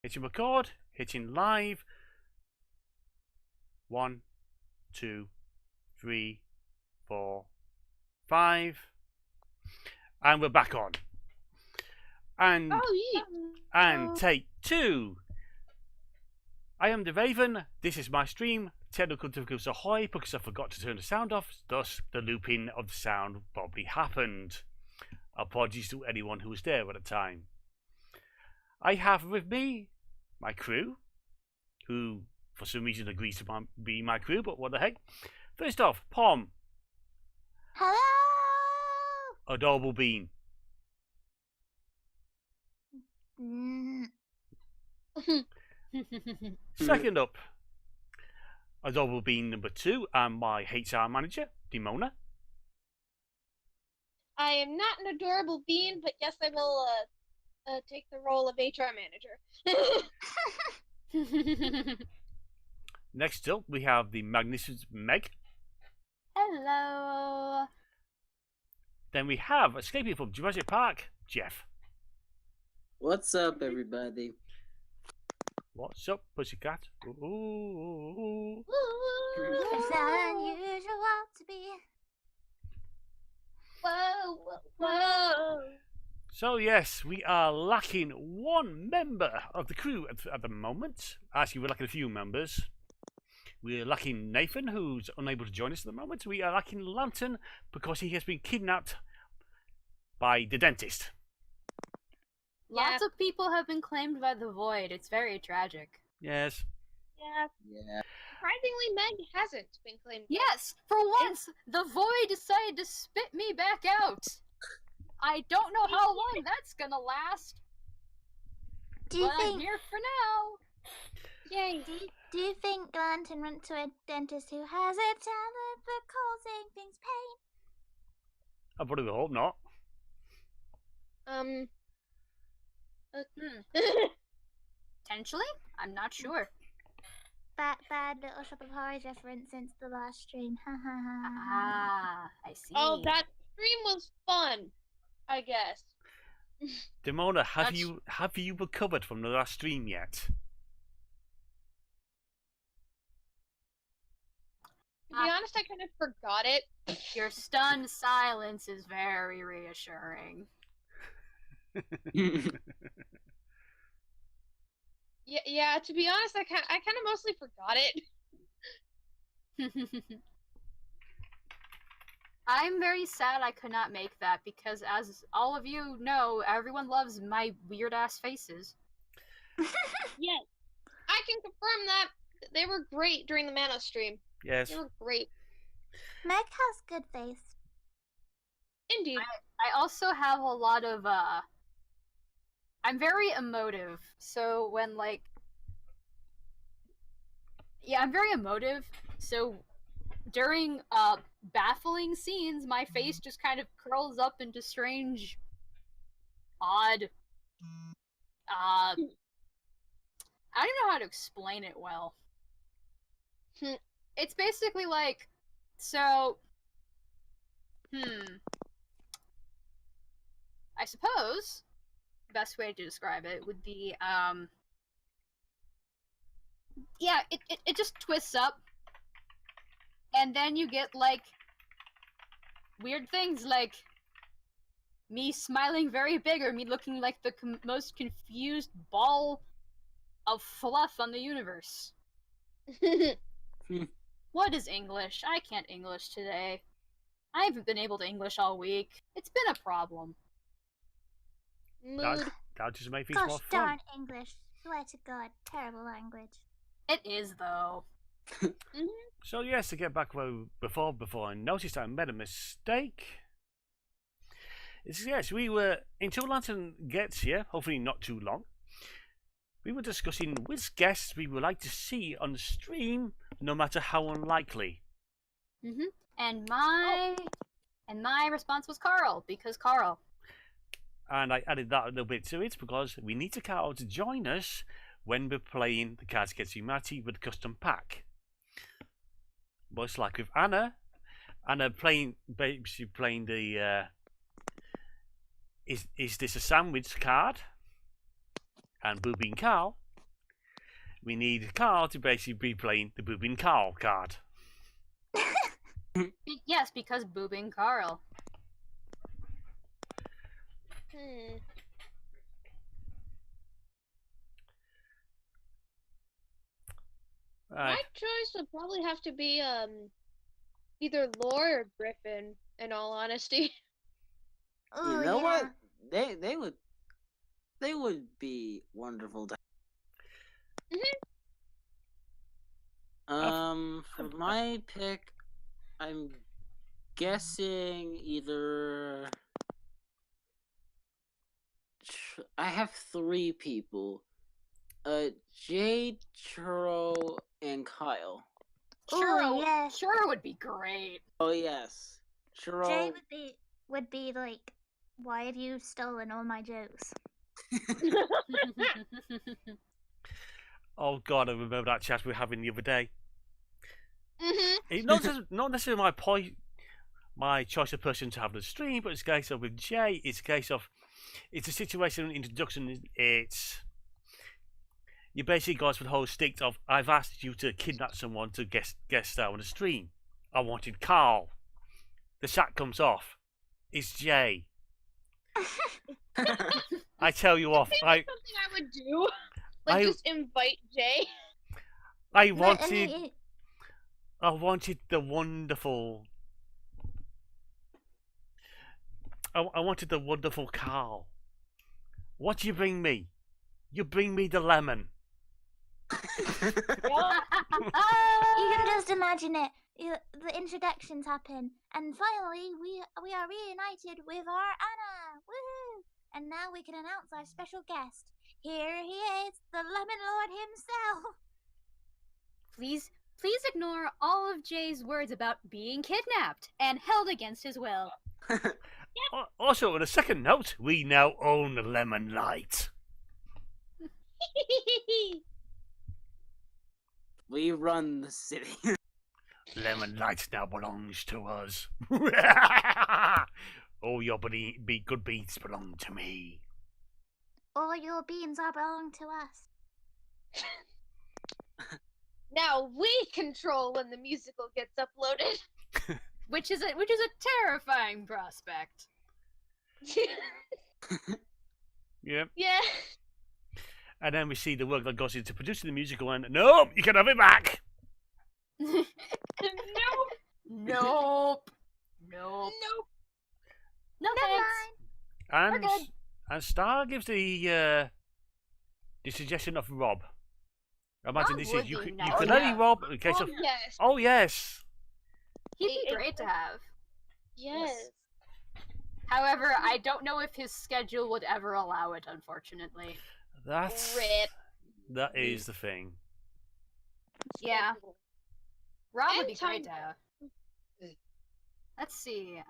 Hitting record, hitting live. 1, 2, 3, 4, 5. And we're back on. And, and take 2. I am the Raven. This is my stream. Technical difficulties ahoy, because I forgot to turn the sound off. Thus, the looping of the sound probably happened. Apologies to anyone who was there at the time. I have with me my crew, who for some reason agrees to be my crew, but what the heck. First off, Pom. Hello! Adorable Bean. Second up, Adorable Bean number 2 and my HR manager, Demona. I am not an adorable bean, but yes, I will take the role of HR manager. Next up, we have the magnificent Meg. Hello! Then we have, escaping from Jurassic Park, Jeff. What's up, everybody? What's up, pussycat? Ooh. It's not unusual to be. Whoa, whoa. So yes, we are lacking one member of the crew at the moment. Actually, we're lacking a few members. We're lacking Nathan, who's unable to join us at the moment. We are lacking Lantern because he has been kidnapped by the dentist. Lots of people have been claimed by the Void. It's very tragic. Yes. Yeah. Surprisingly, Meg hasn't been claimed. Yes, for once, the Void decided to spit me back out. I don't know how long that's gonna last. But I'm here for now. Yay. Do you think Lantern went to a dentist who has a talent for causing things pain? I probably hope not. Potentially? I'm not sure. Bad little Shop of Horrors reference since the last stream. Ha ha ha. Ah, I see. Oh, that stream was fun, I guess. Demona, have you recovered from the last stream yet? To be honest, I kind of forgot it. Your stunned silence is very reassuring. Yeah. To be honest, I kind of mostly forgot it. I'm very sad I could not make that because, as all of you know, everyone loves my weird ass faces. Yes, I can confirm that they were great during the Mana stream. Yes. They were great. Meg has good face. Indeed. I also have a lot of I'm very emotive, so when I'm very emotive, so during baffling scenes, my face just kind of curls up into strange, odd, I don't know how to explain it well. It's basically like, so, I suppose the best way to describe it would be, yeah, it just twists up, and then you get, like, weird things like me smiling very big or me looking like the most confused ball of fluff on the universe. What is English? I can't English today. I haven't been able to English all week. It's been a problem. Mood. That just makes things more Gosh fun. darn English. Swear to God, terrible language. It is, though. So yes, to get back before I noticed I made a mistake. Yes, we were, until Lantern gets here, hopefully not too long, we were discussing which guests we would like to see on the stream, no matter how unlikely. And my response was Carl, because Carl. And I added that a little bit to it because we need to Carl to join us when we're playing the Cards Against Humanity with the custom pack. Most like with Anna playing the is this a sandwich card? And Booby and Carl we need Carl to basically be playing the Boobin Carl card. Yes, because boobing Carl. Right. My choice would probably have to be either Lore or Griffin, in all honesty. Oh, You know yeah. what? They would be wonderful to. For my pick, I'm guessing either. I have 3 people. Jade, Churro, and Kyle. Churro, yeah. Churro would be great. Oh yes, Churro. Jay would be like, why have you stolen all my jokes? Oh God, I remember that chat we were having the other day. Mm-hmm. Not necessarily my choice of person to have the stream, but it's a case of with Jay. It's a case of it's a situation introduction. It's you basically guys for the whole stick of I've asked you to kidnap someone to guest star on the stream. I wanted Carl. The chat comes off. It's Jay. I tell you off. Something I would do, like just invite Jay. I But, wanted. I wanted the wonderful. I wanted the wonderful Carl. What do you bring me? You bring me the lemon. you can just imagine it. The introductions happen, and finally we are reunited with our Anna. Woohoo! And now we can announce our special guest. Here he is, the Lemon Lord himself. Please ignore all of Jay's words about being kidnapped and held against his will. Also, on a second note, we now own the Lemon Light. We run the city. Lemon Light now belongs to us. All your be good beats belong to me. All your beans are belong to us. Now we control when the musical gets uploaded. Which is a terrifying prospect. Yep. Yeah. And then we see the work that goes into producing the musical, and nope, you can have it back. Nope. Nope. Nope. No thanks. We're good. And Star gives the suggestion of Rob. I imagine Rob this would is you be can nice. only Rob in case of. Yes. Oh yes. He'd be great to have. Yes. However, I don't know if his schedule would ever allow it, unfortunately. Rip. That is the thing. Yeah. Rob would And be great to have. Let's see.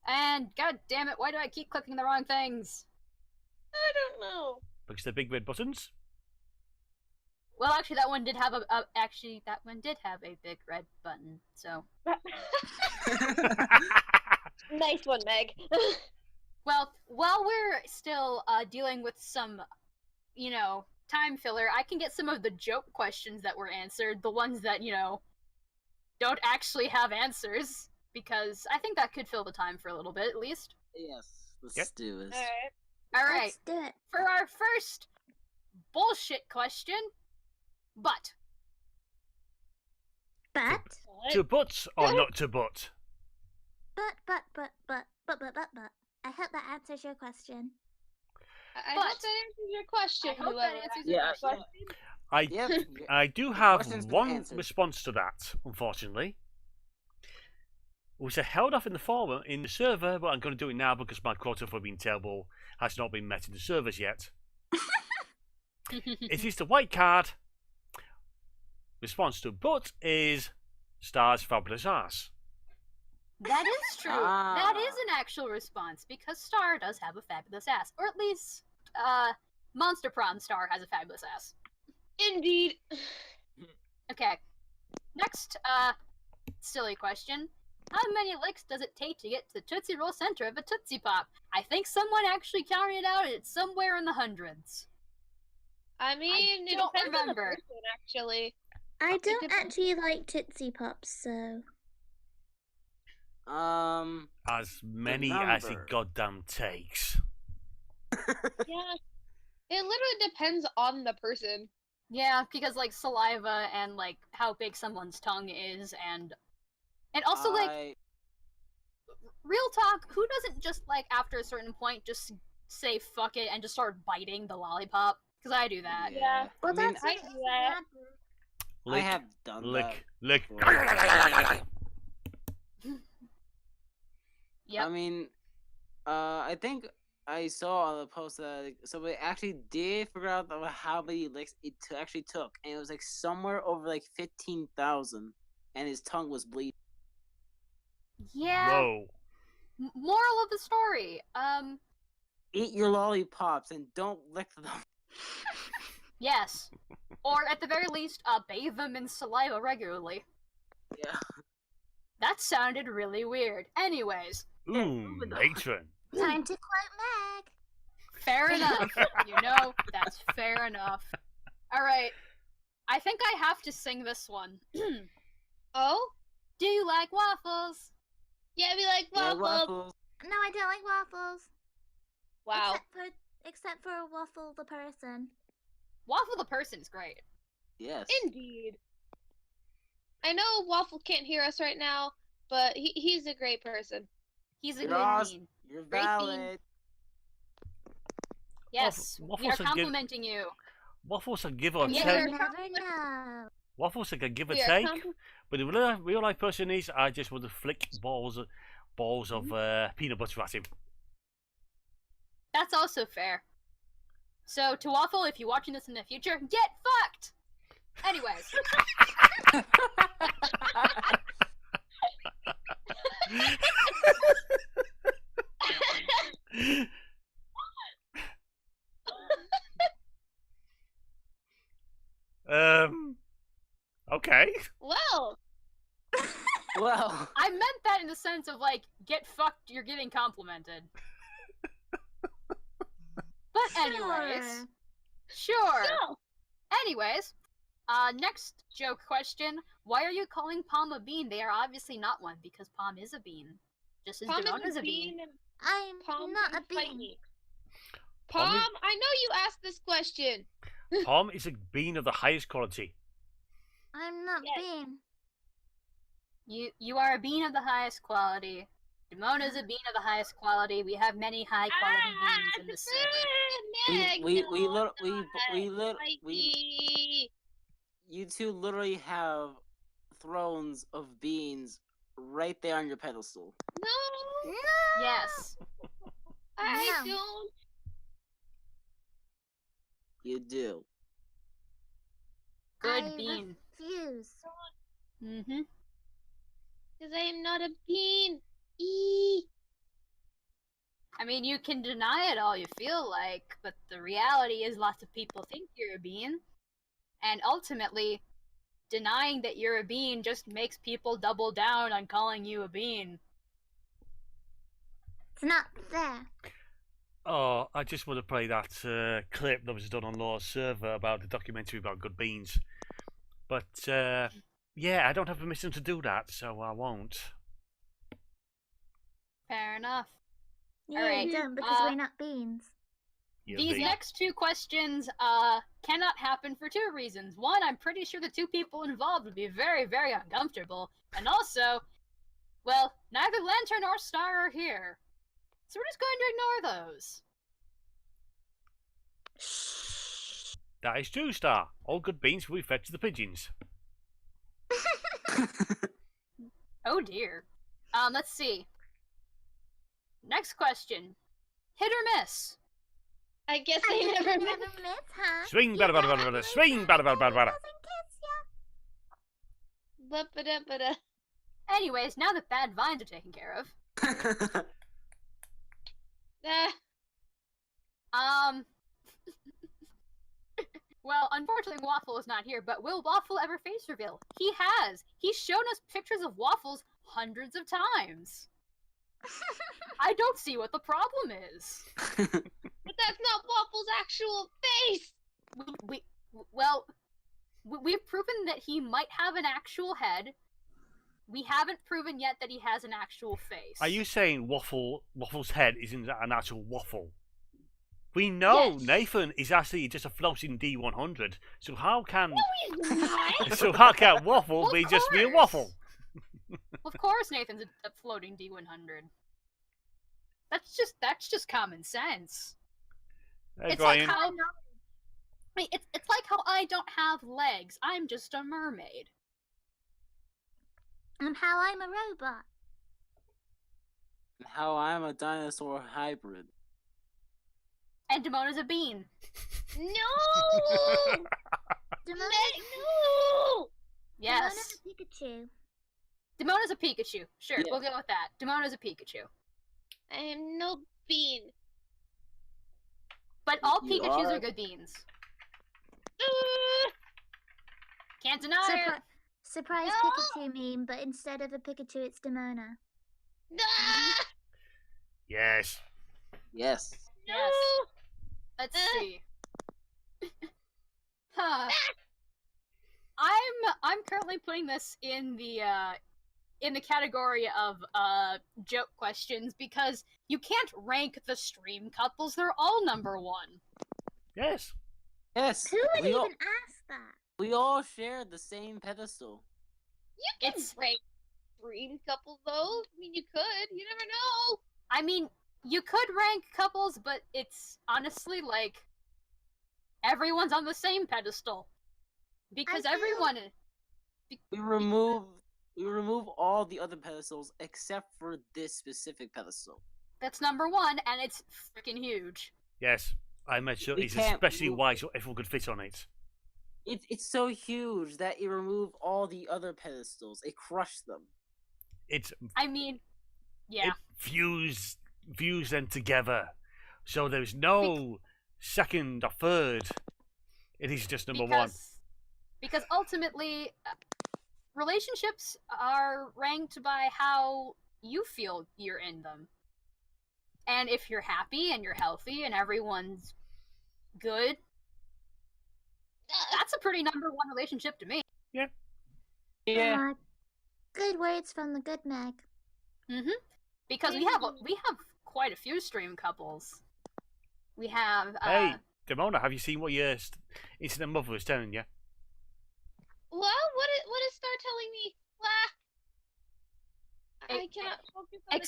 And god damn it, why do I keep clicking the wrong things? I don't know. Because they're big red buttons. Well, actually, that one did have a big red button. So. Nice one, Meg. Well, while we're still dealing with some, time filler, I can get some of the joke questions that were answered, the ones that, don't actually have answers, because I think that could fill the time for a little bit, at least. Yes, let's do this. Alright, Let's do it. for our first bullshit question, but. To butts or not to butt? But. I hope that answers your question. I hope that answers your question. I hope that answers your your question. I do have Question's been one answered. response to that, unfortunately. Which I held off in the forum in the server, but I'm going to do it now because my quota for being terrible has not been met in the servers yet. It is the white card. Response to but is Star's fabulous ass. That is true. That is an actual response, because Star does have a fabulous ass. Or at least, Monster Prom Star has a fabulous ass. Indeed. Okay. Next, silly question. How many licks does it take to get to the Tootsie Roll center of a Tootsie Pop? I think someone actually counted it out, and it's somewhere in the hundreds. I mean, it don't depends on the remember. person, actually. I don't depends. actually like Tootsie Pops, so. As many as it number. goddamn takes. Yeah. It literally depends on the person. Yeah, because like saliva and like how big someone's tongue is, and also like real talk, who doesn't just like after a certain point just say fuck it and just start biting the lollipop? Because I do that. Yeah. Well, I mean, that's I do that. Lick, I have done lick, that. lick. before. Yep. I mean, I think I saw on the post that somebody actually did figure out how many licks it actually took, and it was like somewhere over like 15,000, and his tongue was bleeding. Yeah. Whoa. Moral of the story. Eat your lollipops and don't lick them. Yes. Or at the very least, bathe them in saliva regularly. Yeah. That sounded really weird. Anyways, Ooh, matron. Time to quote Meg. fair enough. You know, that's fair enough. Alright. I think I have to sing this one. Oh? Do you like waffles? Yeah, we like Yeah, waffles. waffles. No, I don't like waffles. Wow. Except for Waffle the person. Waffle the person's great. Yes. Indeed. I know Waffle can't hear us right now, but he's a great person. He's a You're good awesome. bean. You're Great valid. Yes, we are Waffles are complimenting you. Waffles are give or Yeah, You take. we're never know. Waffles are give or We are take. But the real life person is, I just want to flick balls of peanut butter at him. That's also fair. So, to Waffle, if you're watching this in the future, get fucked! Anyways. Okay. Well, Well, I meant that in the sense of, like, get fucked, you're getting complimented. But anyways. Sure. no. Anyways. Next joke question. Why are you calling Palm a bean? They are obviously not one, because Palm is a bean. Just as Palm Devon is is a bean. and I'm Palm not a is bean. tiny. Palm Palm, is- I know you asked this question. Palm is a bean of the highest quality. I'm not Yes. bean. You are a bean of the highest quality. Demona is a bean of the highest quality. We have many high quality beans in the server. you two literally have thrones of beans right there on your pedestal. No, Yes. I No. don't. You do. Good I bean. refuse. Mm-hmm. Because I am not a bean. Eee. I mean, you can deny it all you feel like, but the reality is lots of people think you're a bean. And ultimately, denying that you're a bean just makes people double down on calling you a bean. It's not fair. Oh, I just want to play that clip that was done on Law's server about the documentary about good beans. But, yeah, I don't have permission to do that, so I won't. Fair enough. Yeah, Alright, you don't because we're not beans. You These bean. next two questions cannot happen for two reasons. One, I'm pretty sure the two people involved would be very, very uncomfortable. And also, well, neither Lantern nor Star are here. So we're just going to ignore those. That is true, Star. All good beans will be fed to the pigeons. Oh dear. Let's see. Next question. Hit or miss? I guess I never never met. miss, huh? Swing, bada, bada, bada, bada, swing, bada, bada, bada, bada. Ba-ba-da-ba-da. Anyways, now that bad vines are taken care of. Ah, Well, unfortunately, Waffle is not here, but will Waffle ever face reveal? He has! He's shown us pictures of Waffles hundreds of times. I don't see what the problem is. but that's not Waffle's actual face. we've proven that he might have an actual head. We haven't proven yet that he has an actual face. Are you saying Waffle's head isn't an actual waffle? We know Yes. Nathan is actually just a floating D100. So how can No, Waffle Well, be of just be a course. waffle? Of course, Nathan's a floating D100. That's just common sense. Hey, It's Brian. like how it's like how I don't have legs. I'm just a mermaid. And how I'm a robot. How I'm a dinosaur hybrid. And Damona's a bean. no, Demona, no. Yes. Demona's a Pikachu. Damona's a Pikachu. Sure, Yeah. we'll go with that. Damona's a Pikachu. I am no bean. But all You Pikachus are? are good beans. Uh, Can't deny it. Surprise No! Pikachu meme, but instead of a Pikachu, it's Demona. ah, Yes. Yes. no. Yes. Let's see. Huh. I'm currently putting this in the category of joke questions because you can't rank the stream couples. They're all number one. Yes. Yes. Who would we even all, ask that? we all share the same pedestal. You can It's- rank dream couple though. I mean, you could. You never know. I mean, you could rank couples, but it's honestly like everyone's on the same pedestal because I feel- everyone. We remove all the other pedestals except for this specific pedestal. That's number one, and it's freaking huge. Yes. I made sure We it's can't especially move- wide so everyone could fit on it. It's so huge that you remove all the other pedestals. It crushed them. It's I mean, yeah. it fuse them together. So there's no second or third. It is just number one. Because ultimately, relationships are ranked by how you feel you're in them. And if you're happy and you're healthy and everyone's good, that's a pretty number one relationship to me. Yeah. Good words from the good Meg. Because we have quite a few stream couples. We have Hey, Demona, have you seen what your internet mother was telling you? Well, what is Star telling me? I cannot focus on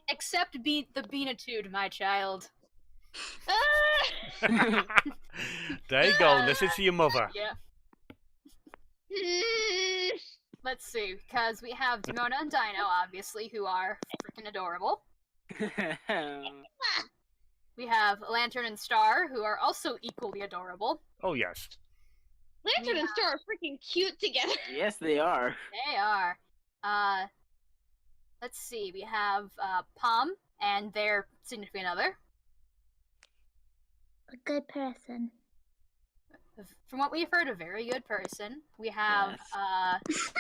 except the beanitude, my child. Ah! There you go. Listen to your mother. Yeah. Let's see, because we have Demona and Dino, obviously, who are freaking adorable. We have Lantern and Star, who are also equally adorable. Oh yes. Lantern and Star are freaking cute together. Yes, they are. They are. Let's see, we have Palm and their significant other. A good person. From what we've heard, a very good person. We have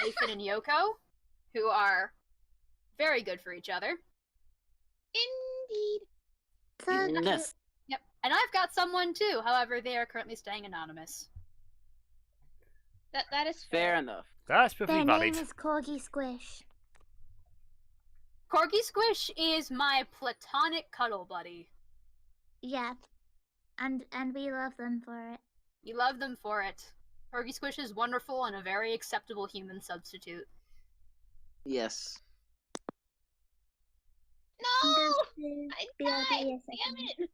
Nathan and Yoko, who are very good for each other. Indeed. So, Yes. Yep. And I've got someone too, however, they are currently staying anonymous. That is Fair enough. That's their perfectly name valid. is Corgi Squish. Corgi Squish is my platonic cuddle buddy. Yeah. And we love them for it. We love them for it. Corgi Squish is wonderful and a very acceptable human substitute. Yes. No! Just I to died! BRB a Damn second. it!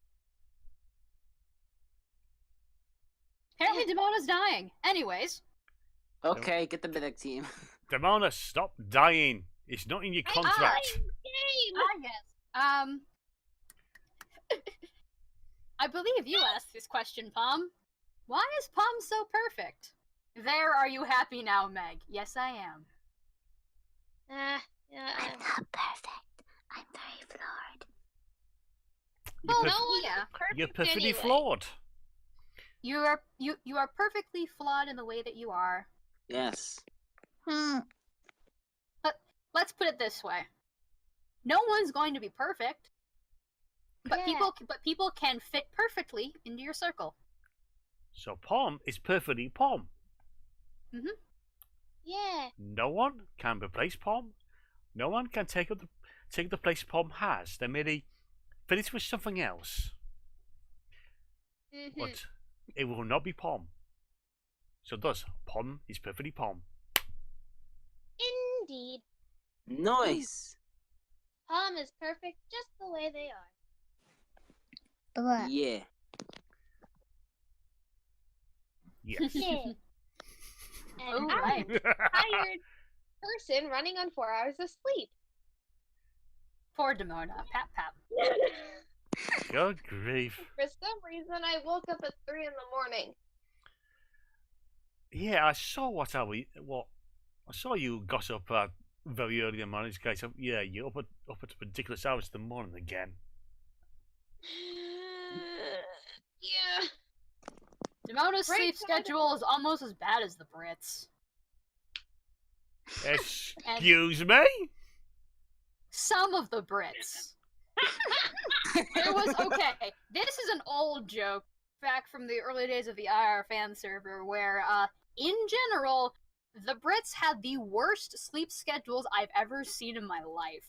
Apparently Demona's dying. Anyways, Okay, get the medic team. Demona, stop dying. It's not in your contract. Game! I believe you asked this question, Palm. Why is Palm so perfect? There, are you happy now, Meg? Yes, I am. Yeah. I'm not perfect. I'm very flawed. You're, Well, perf- no one, yeah. you're Perfect perfectly anyway. flawed. You are perfectly flawed in the way that you are. Yes. Let's put it this way. No one's going to be perfect. But Yeah. people can fit perfectly into your circle. So Pom is perfectly Pom. Yeah. No one can replace Pom. No one can take the place Pom has. They merely fill it with something else. But it will not be Pom. So thus, Pom is perfectly Pom. Indeed. Nice. Pom is perfect just the way they are. What? Yeah. Yes. Yeah. And Oh, I'm right. a tired person running on 4 hours of sleep. Poor Demona. Pap pap. Good grief. For some reason, I woke up at 3 in the morning. Yeah, I saw what I saw you gossip very early in the morning. Guys, yeah, you're up at ridiculous hours in the morning again. Yeah. Demona's Right sleep side- schedule is almost as bad as the Brits. Excuse me? Some of the Brits. There was, okay, this is an old joke back from the early days of the IR fan server where, in general, the Brits had the worst sleep schedules I've ever seen in my life.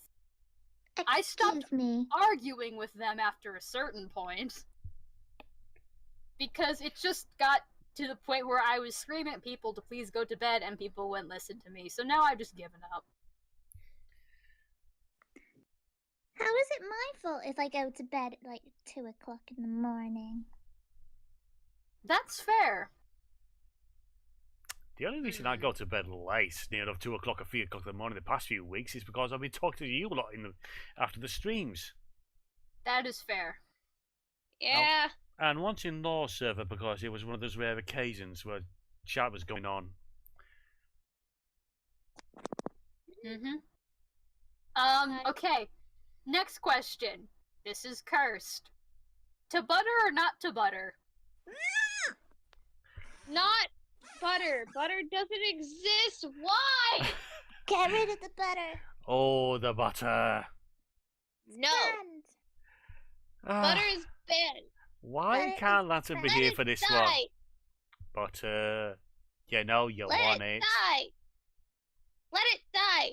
I stopped Excuse me. arguing with them after a certain point. Because it just got to the point where I was screaming at people to please go to bed and people wouldn't listen to me. So now I've just given up. How is it my fault if I go to bed at like 2 o'clock in the morning? That's fair. The only reason I go to bed late, near enough 2 o'clock or 3 o'clock in the morning the past few weeks, is because I've been talking to you a lot after the streams. That is fair. Yeah. And once in Law server because it was one of those rare occasions where chat was going on. Okay. Next question. This is cursed. To butter or not to butter? Not butter. Butter doesn't exist. Why? Get rid of the butter. Oh, the butter. No. And Butter is bad. Why Butter can't is Lantern be Let here it for this die. one? Butter. You know you Let want it it. die. Let it die.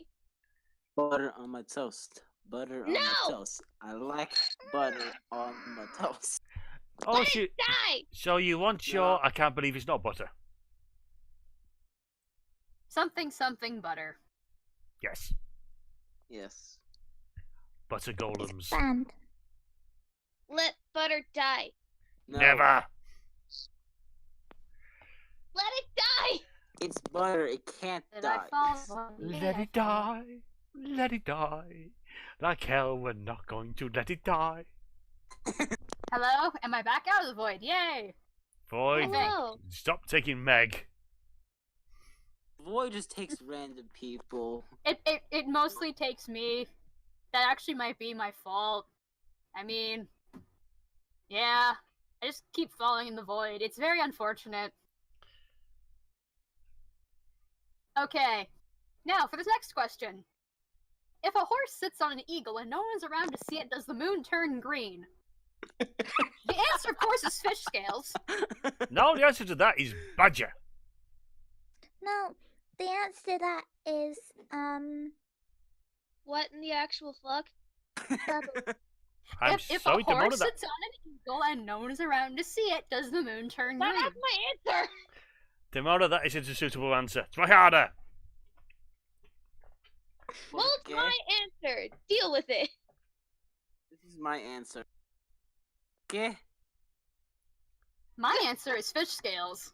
Butter on my toast. Butter on No! my toast. I like butter on my toast. Oh, Let it die. so you want your... No. I can't believe it's not butter. Something something butter. Yes. Yes. Butter golems. banned. Let butter die. No. Never. Let it die. It's butter. It can't Did die. I fall? Let it die. Let it die. Like hell, we're not going to let it die. Hello? Am I back out of the void? Yay! Void, Hello. stop taking Meg. Void just takes random people. It mostly takes me. That actually might be my fault. I mean, yeah. I just keep falling in the void. It's very unfortunate. Okay. Now, for this next question. If a horse sits on an eagle and no one's around to see it, does the moon turn green? The answer, of course, is fish scales. No, the answer to that is badger. No, the answer to that is What in the actual fuck? bubble. I'm If sorry a to horse monitor that. sits on an eagle and no one is around to see it, does the moon turn That's green? my answer. Demona, that isn't a suitable answer. Try harder. Well, it's Okay? my answer. Deal with it. This is my answer. Okay? My answer is fish scales.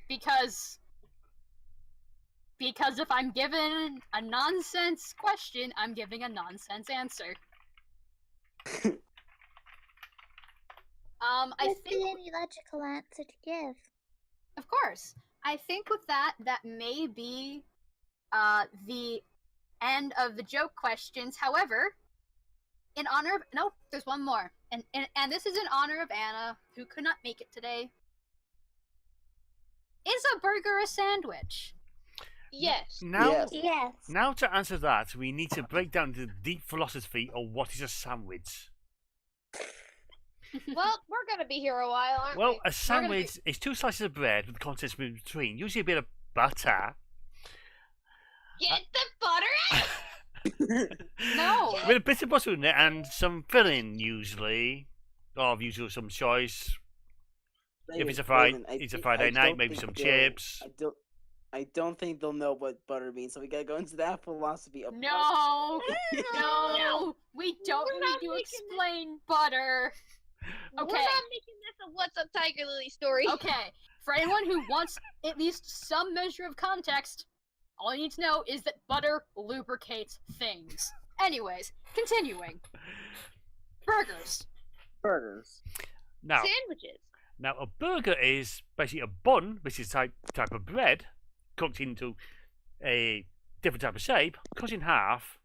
Because if I'm given a nonsense question, I'm giving a nonsense answer. I Is there think, any logical answer to give? of course, I think with that may be the end of the joke questions. However, in honor of no, there's one more, and this is in honor of Anna, who could not make it today. Is a burger a sandwich? Yes. Now, Yes. Yes. now to answer that, we need to break down the deep philosophy of what is a sandwich. Well, we're gonna be here a while, aren't Well, we? a sandwich is 2 slices of bread with the contents in between. Usually a bit of butter. Get the butter out! No. With a bit of butter in it and some filling, usually. Of usually some choice. If it's a Friday night, maybe some chips. I don't think they'll know what butter means, so we gotta go into that philosophy of No, butter. no, we don't We're not need to making explain butter. We're Okay. not making this a What's Up Tiger Lily story. Okay, for anyone who wants at least some measure of context, all you need to know is that butter lubricates things. Anyways, continuing. Burgers. Now, Sandwiches. Now, a burger is basically a bun, which is a type of bread, cooked into a different type of shape, cut in half.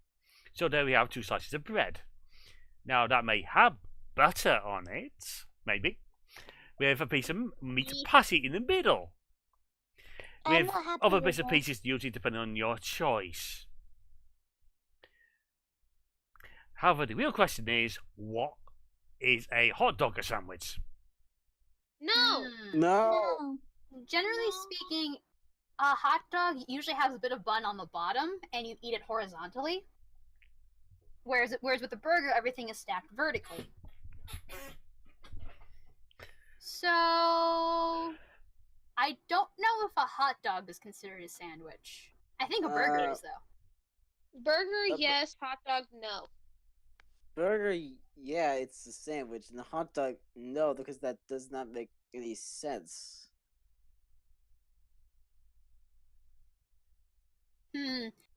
So there we have 2 slices of bread. Now, that may have butter on it, maybe. We have a piece of meat patty in the middle. We have other bits of pieces, usually depending on your choice. However, the real question is, what is a hot dog sandwich? No. No. Generally speaking, a hot dog usually has a bit of bun on the bottom, and you eat it horizontally. Whereas with a burger, everything is stacked vertically. So, I don't know if a hot dog is considered a sandwich. I think a burger is, though. Burger, yes. Hot dog, no. Burger, yeah, it's a sandwich, and the hot dog, no, because that does not make any sense.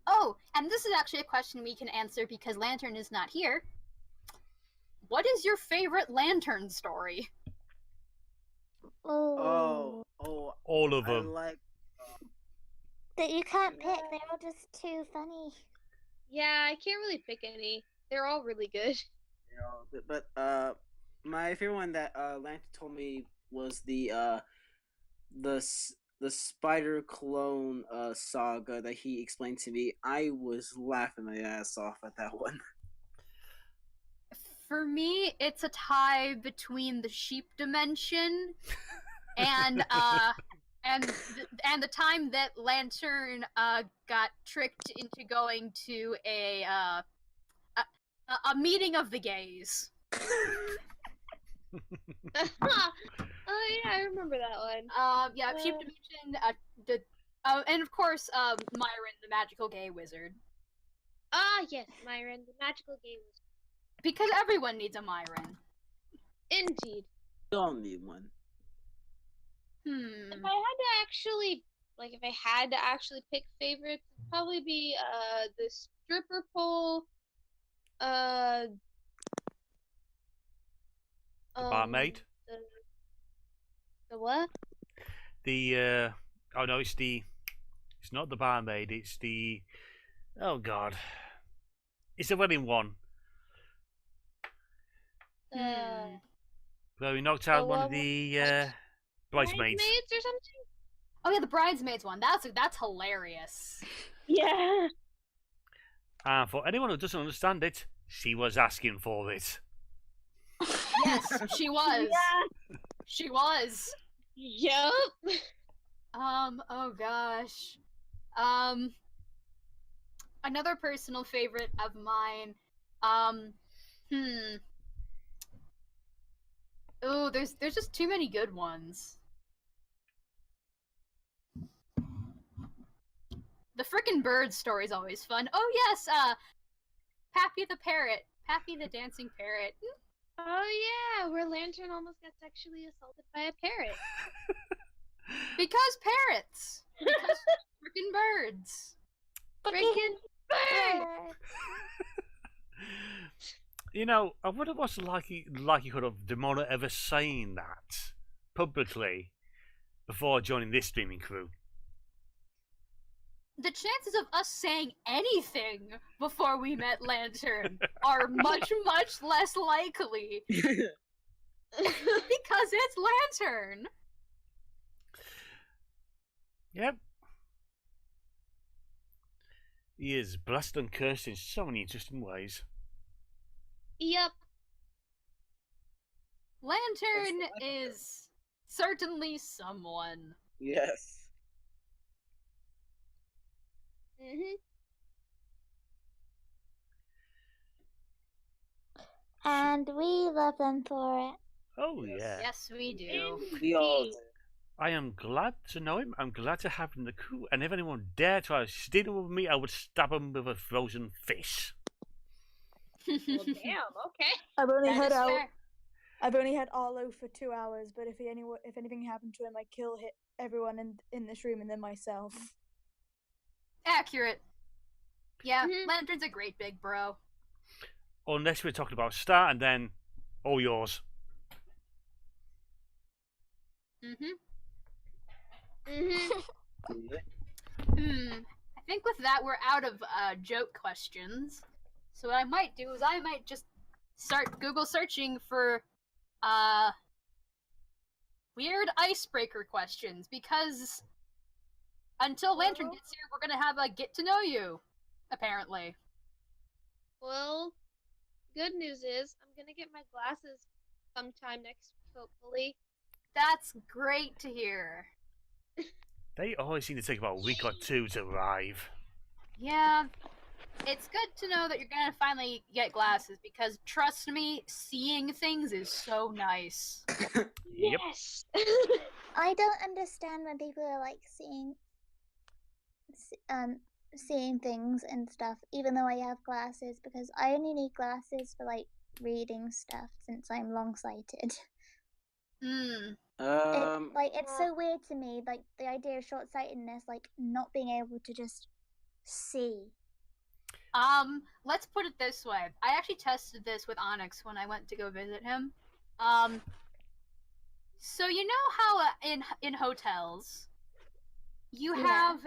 Oh, and this is actually a question we can answer because Lantern is not here. What is your favorite Lantern story? Oh. All of them. That you can't pick. They're all just too funny. Yeah, I can't really pick any. They're all really good. But my favorite one that Lance told me was the spider clone saga that he explained to me. I was laughing my ass off at that one. For me, it's a tie between the sheep dimension and the time that Lantern got tricked into going to a meeting of the gays. Oh yeah, I remember that one. Yeah, sheep dimension. And of course, Myron, the magical gay wizard. Ah, yes, Myron, the magical gay wizard. Because everyone needs a Myron. Indeed. Don't need one. If I had to actually pick favorites, it'd probably be the stripper pole, The barmaid. The what? The oh no, it's not the barmaid. It's the oh god, it's the wedding one. Where we knocked out one of the bridesmaids. Bridesmaids or something? Oh yeah, the bridesmaids one. That's hilarious. Yeah. And for anyone who doesn't understand it, she was asking for it. Yes, she was. Yeah. She was. Yup. Oh gosh. Another personal favorite of mine. Oh, there's just too many good ones. The frickin' bird story's always fun. Oh yes, Pappy the parrot. Pappy the dancing parrot. Oh yeah, where Lantern almost got sexually assaulted by a parrot. Because parrots. Because frickin' birds. Freaking bird! You know, I wonder what's the likelihood of Demona ever saying that publicly before joining this streaming crew. The chances of us saying anything before we met Lantern are much, much less likely. Because it's Lantern. Yep. He is blessed and cursed in so many interesting ways. Yep. Lantern is certainly someone. Yes. Mhm. And we love them for it. Oh, Yes. yeah. Yes, we do. We all Indeed. do. I am glad to know him. I'm glad to have him in the crew. And if anyone dare try to steal with me, I would stab him with a frozen fish. Well, damn. Okay. I've only That had is fair. I've only had Arlo for 2 hours, but if anything happened to him, I'd kill everyone in this room and then myself. Accurate. Yeah, Mhm. Lantern's a great big bro. Unless we're talking about Star, and then all yours. Mm-hmm. Mhm. I think with that we're out of joke questions. So what I might do is I might just start Google searching for weird icebreaker questions, because until Lantern gets here, we're gonna have a get to know you, apparently. Well, good news is I'm gonna get my glasses sometime next week, hopefully. That's great to hear. They always seem to take about a week or two to arrive. Yeah, it's good to know that you're gonna finally get glasses, because trust me, seeing things is so nice. Yep. Yes. I don't understand when people are like seeing things and stuff, even though I have glasses, because I only need glasses for like reading stuff since I'm long-sighted. Hmm. It's so weird to me, like the idea of short-sightedness, like not being able to just see. Let's put it this way. I actually tested this with Onyx when I went to go visit him. So you know how in hotels you have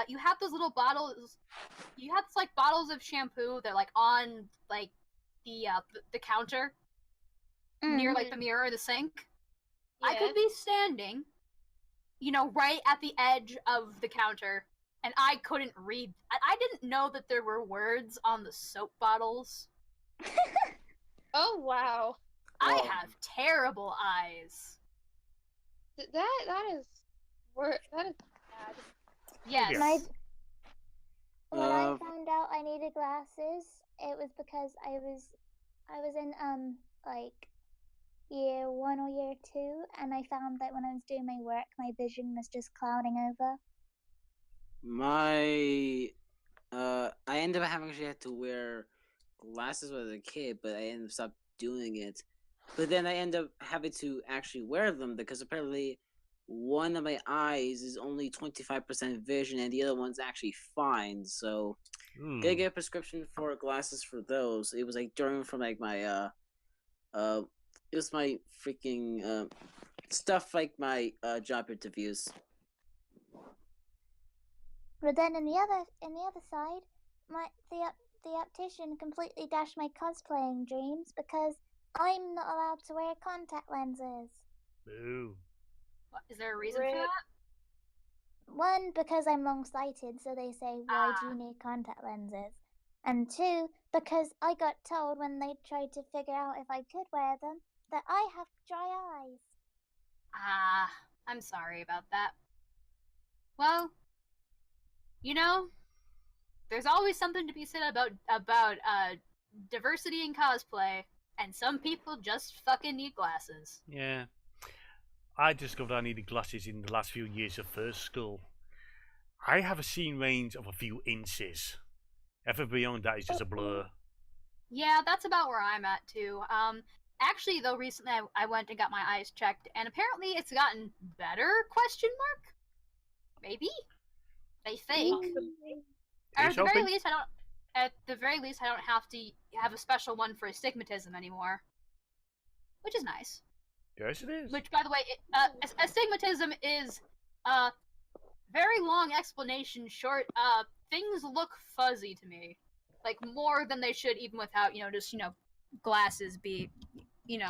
you have those little bottles, you have like bottles of shampoo that are like on like the counter near like the mirror or the sink. Yeah. I could be standing, right at the edge of the counter, and I couldn't read. I didn't know that there were words on the soap bottles. Oh wow. I Wow. have terrible eyes. That is bad. Yes. Yeah. When I found out I needed glasses, it was because I was in like year 1 or year 2, and I found that when I was doing my work, my vision was just clouding over. I ended up having actually had to wear glasses when I was a kid, but I ended up stopped doing it. But then I ended up having to actually wear them because apparently one of my eyes is only 25% vision and the other one's actually fine. So gotta get a prescription for glasses for those. It was like during from like my it was my freaking stuff like my job interviews. But then in the other side, the optician completely dashed my cosplaying dreams because I'm not allowed to wear contact lenses. Boo. Is there a reason for that? One, because I'm long-sighted, so they say, why do you need contact lenses? And two, because I got told when they tried to figure out if I could wear them that I have dry eyes. I'm sorry about that. Well, there's always something to be said about diversity in cosplay, and some people just fucking need glasses. Yeah. I discovered I needed glasses in the last few years of first school. I have a seeing range of a few inches. Everything beyond that is just a blur. Yeah, that's about where I'm at too. Actually, though, recently I went and got my eyes checked, and apparently it's gotten better? Question mark? Maybe? They think. Or at the very least, I don't have to have a special one for astigmatism anymore, which is nice. Yes, it is. Which, by the way, astigmatism is a very long explanation short. Things look fuzzy to me, like more than they should, even without just glasses be,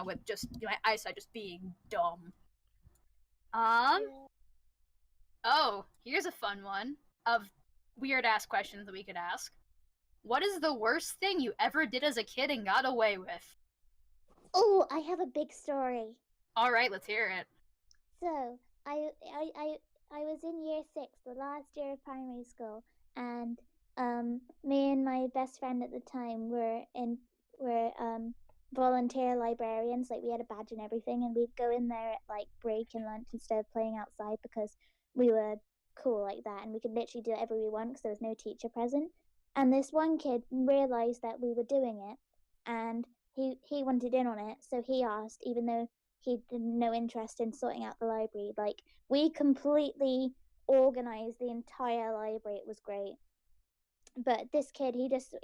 with just my eyesight just being dumb. Oh, here's a fun one of weird ass questions that we could ask. What is the worst thing you ever did as a kid and got away with? Oh, I have a big story. All right, let's hear it. So, I was in year 6, the last year of primary school, and me and my best friend at the time were volunteer librarians. Like, we had a badge and everything, and we'd go in there at like break and lunch instead of playing outside because we were cool like that, and we could literally do whatever we want because there was no teacher present. And this one kid realized that we were doing it, and he wanted in on it, so he asked, even though he had no interest in sorting out the library. Like, we completely organized the entire library. It was great. But this kid, he just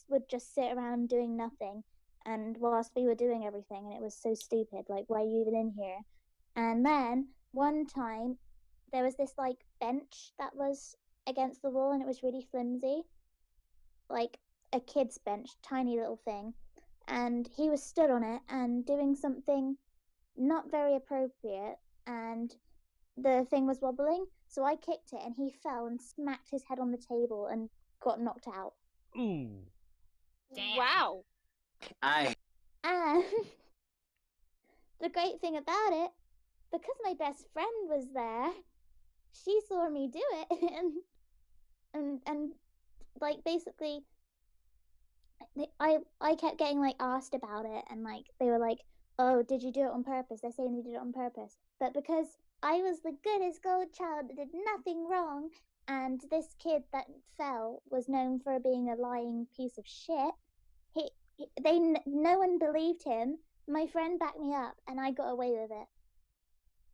would just sit around doing nothing, and whilst we were doing everything, and it was so stupid. Like, why are you even in here? And then one time, there was this like bench that was against the wall, and it was really flimsy, like a kid's bench, tiny little thing. And he was stood on it and doing something not very appropriate, and the thing was wobbling, so I kicked it and he fell and smacked his head on the table and got knocked out. Ooh. Damn. Wow. And the great thing about it, because my best friend was there, she saw me do it, and like basically I kept getting like asked about it, and like they were like, oh, did you do it on purpose? They're saying you did it on purpose. But because I was the goodest gold child that did nothing wrong, and this kid that fell was known for being a lying piece of shit, no one believed him. My friend backed me up, and I got away with it.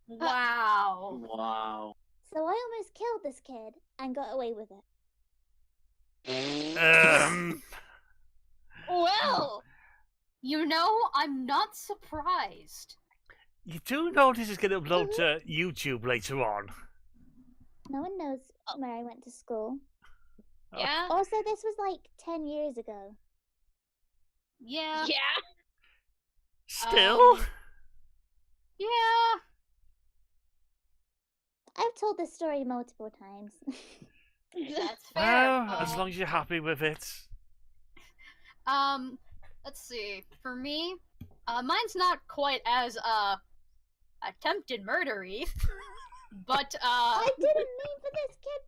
Wow. Wow. So I almost killed this kid and got away with it. Well, You know, I'm not surprised. You do know this is going to upload to YouTube later on. No one knows where I went to school. yeah. Also, this was like 10 years ago. Yeah. Yeah. Still? Yeah. I've told this story multiple times. That's fair. Well, as long as you're happy with it. Let's see. For me, mine's not quite as attempted murdery, but I didn't mean for this kid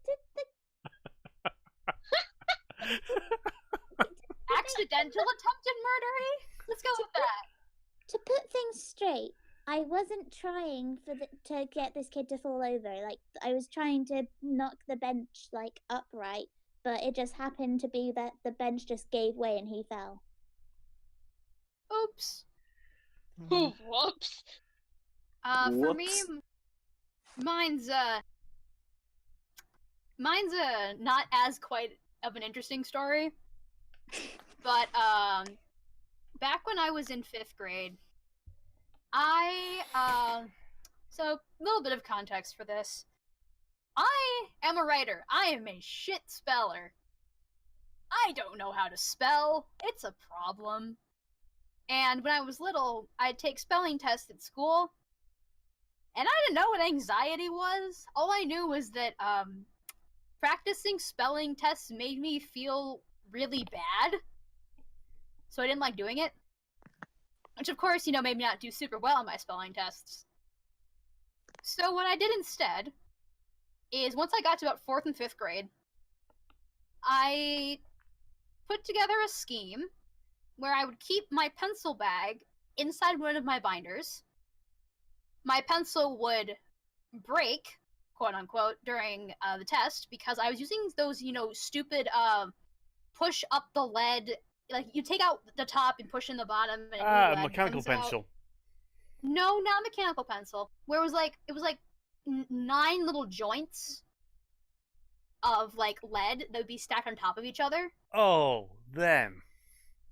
accidental attempted murdery. Let's go with that. to put things straight. I wasn't trying to get this kid to fall over. Like, I was trying to knock the bench like upright, but it just happened to be that the bench just gave way and he fell. Oops. Whoops. For me, Whoops. mine's not as quite of an interesting story. But back when I was in 5th grade, so a little bit of context for this. I am a writer. I am a shit speller. I don't know how to spell. It's a problem. And when I was little, I'd take spelling tests at school, and I didn't know what anxiety was. All I knew was that practicing spelling tests made me feel really bad, so I didn't like doing it. Which, of course, made me not do super well on my spelling tests. So what I did instead is, once I got to about 4th and 5th grade, I put together a scheme where I would keep my pencil bag inside one of my binders. My pencil would break, quote unquote, during the test because I was using those, stupid push up the lead. Like, you take out the top and push in the bottom. And A mechanical pencil. Out. No, not mechanical pencil. Where it was like 9 little joints of like lead that would be stacked on top of each other. Oh, them.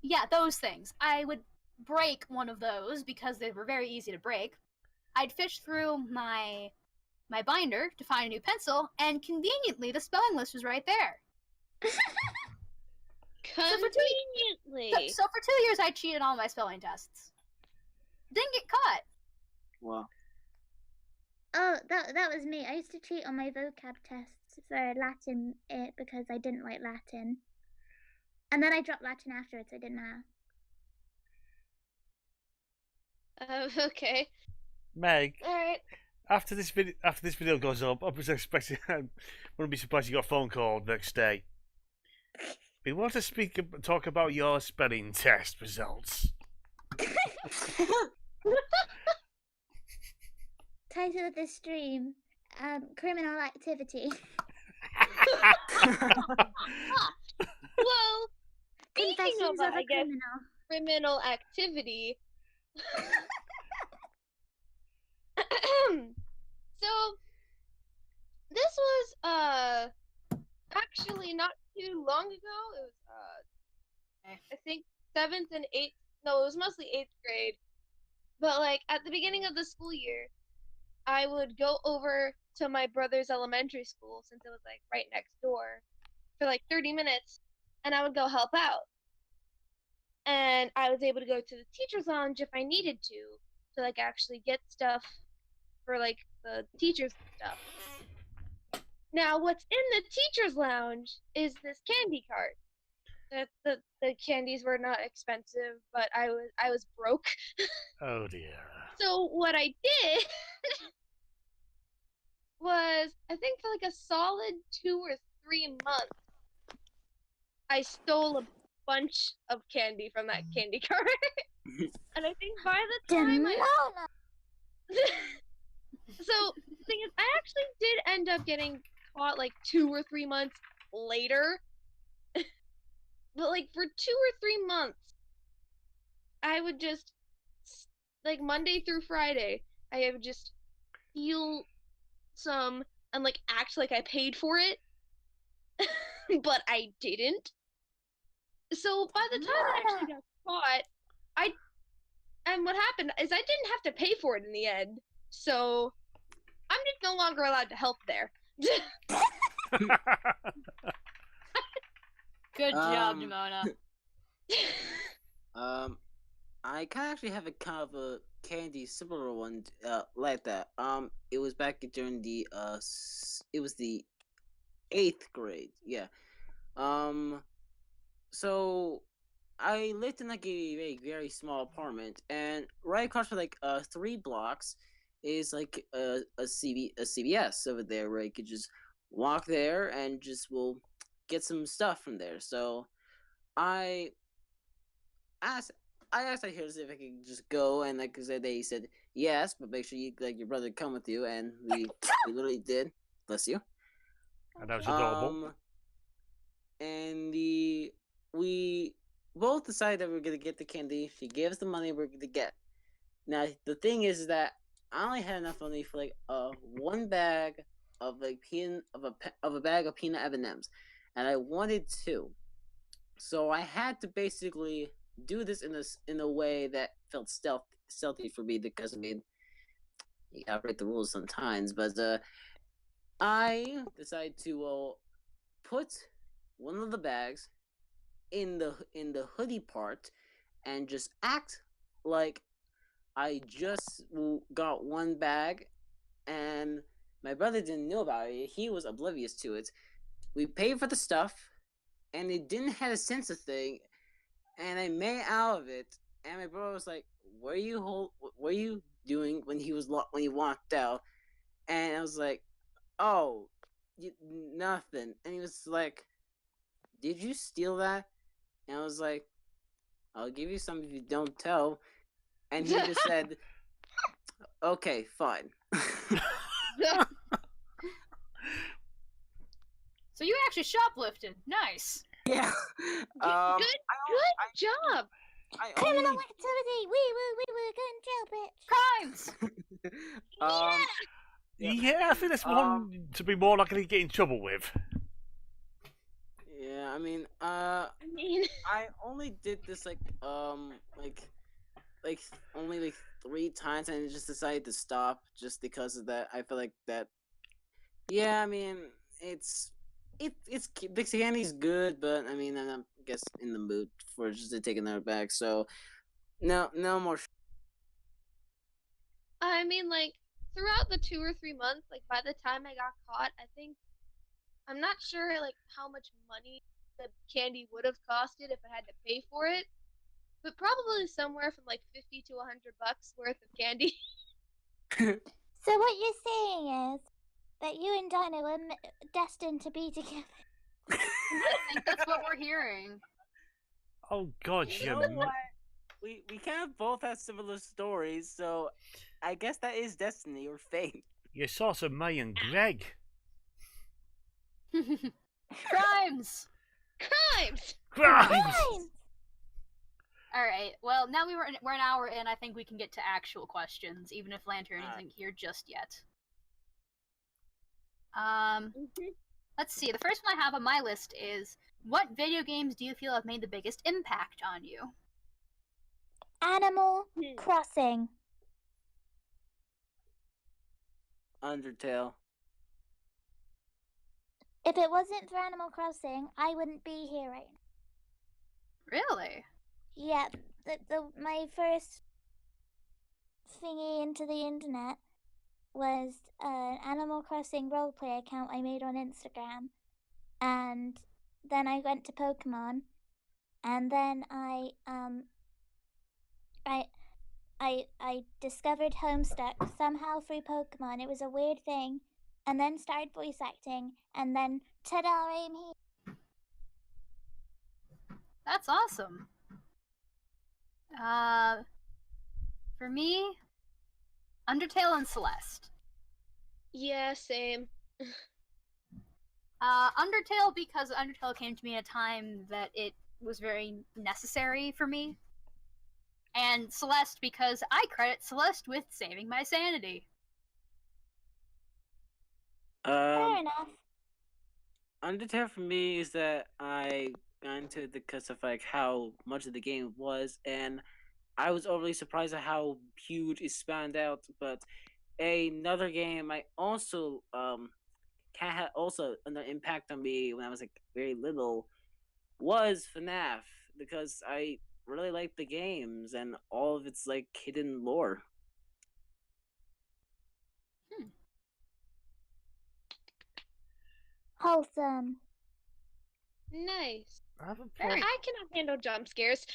Yeah, those things. I would break one of those because they were very easy to break. I'd fish through my binder to find a new pencil, and conveniently the spelling list was right there. Conveniently. So for 2 years I cheated on my spelling tests. Didn't get caught. Wow. Oh, that was me. I used to cheat on my vocab tests for Latin because I didn't like Latin. And then I dropped Latin afterwards. I didn't know. Okay. Meg, All right. after this video goes up, I'm just expecting. I wouldn't be surprised you got a phone call next day. We want to talk about your spelling test results. Title of this stream: criminal activity. Well, speaking Confessions of, of a I guess, criminal. criminal activity. So this was actually not too long ago. It was I think 7th and 8th. No, it was mostly 8th grade. But like at the beginning of the school year, I would go over to my brother's elementary school since it was like right next door for like 30 minutes, and I would go help out. And I was able to go to the teacher's lounge if I needed to like actually get stuff for like the teachers and stuff. Now, what's in the teacher's lounge is this candy cart. The candies were not expensive, but I was broke. Oh dear. So what I did was, I think for like a solid 2 or 3 months, I stole a bunch of candy from that candy cart. And I think by the time So, the thing is, I actually did end up getting caught like 2 or 3 months later. But like for 2 or 3 months, I would just, like Monday through Friday, I would just steal some and like act like I paid for it. But I didn't. So by the time I actually got caught, and what happened is I didn't have to pay for it in the end. So I'm just no longer allowed to help there. Good job, Nimona. I kind of actually have a kind of a candy similar one like that. It was back during the it was the 8th grade. Yeah. So I lived in like a very very small apartment, and right across from like 3 blocks is like a CVS over there where you could just walk there and just will get some stuff from there. So I asked I asked out here to see if I could just go, and like I said, they said yes, but make sure you like your brother come with you, and we literally did. Bless you. And that was adorable. And we both decided that we are gonna get the candy. She gave us the money we're gonna get. Now the thing is that I only had enough money for like one bag of like of a bag of peanut M&Ms, and I wanted 2. So I had to basically do this in a way that felt stealthy for me, because I mean you gotta break the rules sometimes. But I decided to put one of the bags in the hoodie part and just act like I just got one bag, and my brother didn't know about it. He was oblivious to it. We paid for the stuff, and it didn't have a sense of thing, and I made out of it. And my brother was like, "What are you doing?" When he walked out, and I was like, "Oh, nothing." And he was like, "Did you steal that?" And I was like, "I'll give you some if you don't tell." And he just said, "Okay, fine." So you actually shoplifted. Nice. Yeah. Good job. Criminal activity! We going to jail, bitch! Crimes! Yeah, I think that's one to be more likely to get in trouble with. Yeah, I mean, I only did this like only like 3 times, and I just decided to stop just because of that. I feel like that. Yeah, I mean, it's Dixie Candy's good, but I mean, I'm not, I guess in the mood for just to take another bag. So no more. I mean, like throughout the 2 or 3 months, like by the time I got caught, I think I'm not sure like how much money the candy would have costed if I had to pay for it. but probably somewhere from like $50 to $100 worth of candy. So what you're saying is that you and Dinah were destined to be together. I think that's what we're hearing. Oh God, You know what? We kind of both have similar stories, so I guess that is destiny or fate. You saw some May and Greg. Crimes! Crimes! Crimes! Alright, well, now we're an hour in, I think we can get to actual questions, even if Lantern isn't here just yet. Let's see, the first one I have on my list is, what video games do you feel have made the biggest impact on you? Animal Crossing. Undertale. If it wasn't for Animal Crossing, I wouldn't be here right now. Really? Yeah, my first thingy into the internet was an Animal Crossing roleplay account I made on Instagram, and then I went to Pokemon, and then I discovered Homestuck somehow through Pokemon. It was a weird thing, and then started voice acting, and then ta-da, I'm here. That's awesome. For me, Undertale and Celeste. Yeah, same. Undertale because Undertale came to me at a time that it was very necessary for me. And Celeste because I credit Celeste with saving my sanity. Fair enough. Undertale for me is that I got into the because of like how much of the game was, and I was overly surprised at how huge it spanned out. But another game I also had also an impact on me when I was like very little was FNAF, because I really liked the games and all of its like hidden lore. Wholesome. Nice. I I cannot handle jump scares.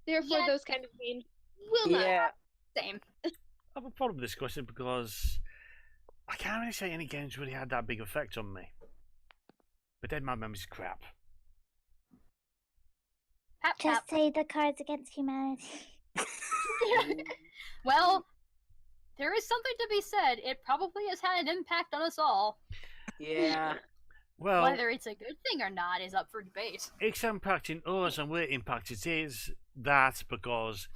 Therefore, Yeah. those kind of games will not. Yeah, Same. I have a problem with this question because I can't really say any games really had that big effect on me. But then my memory's crap. Tap, Just tap. say the Cards Against Humanity. Well, there is something to be said. It probably has had an impact on us all. yeah. Well, Whether it's a good thing or not is up for debate. it's impacting us, and where impact it is that because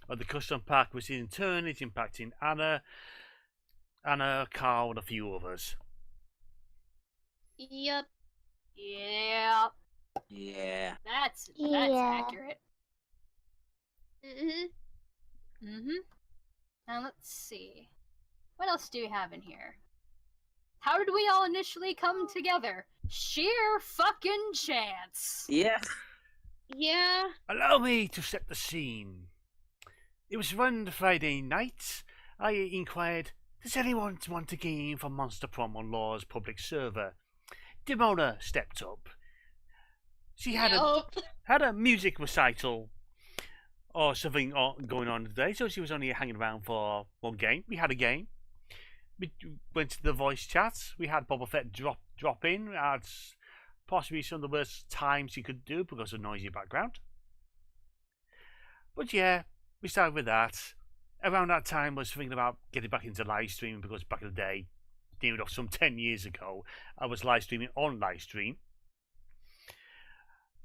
of the custom pack, which in turn is impacting Anna, Carl, and a few others. Yep. Yeah, Yeah. that's Yeah. accurate. Mhm. Now let's see. What else do we have in here? How did we all initially come together? Sheer fucking chance. Yeah. Yeah. Allow me to set the scene. It was one Friday night. I inquired, does anyone want a game for Monster Prom on Law's public server? Demona stepped up. She had a music recital or something going on today, so she was only hanging around for one game. We had a game. We went to the voice chat. We had Boba Fett drop in at possibly some of the worst times he could do because of noisy background. But yeah, we started with that. Around that time, I was thinking about getting back into live streaming because back in the day, near enough some 10 years ago, I was live streaming on Livestream.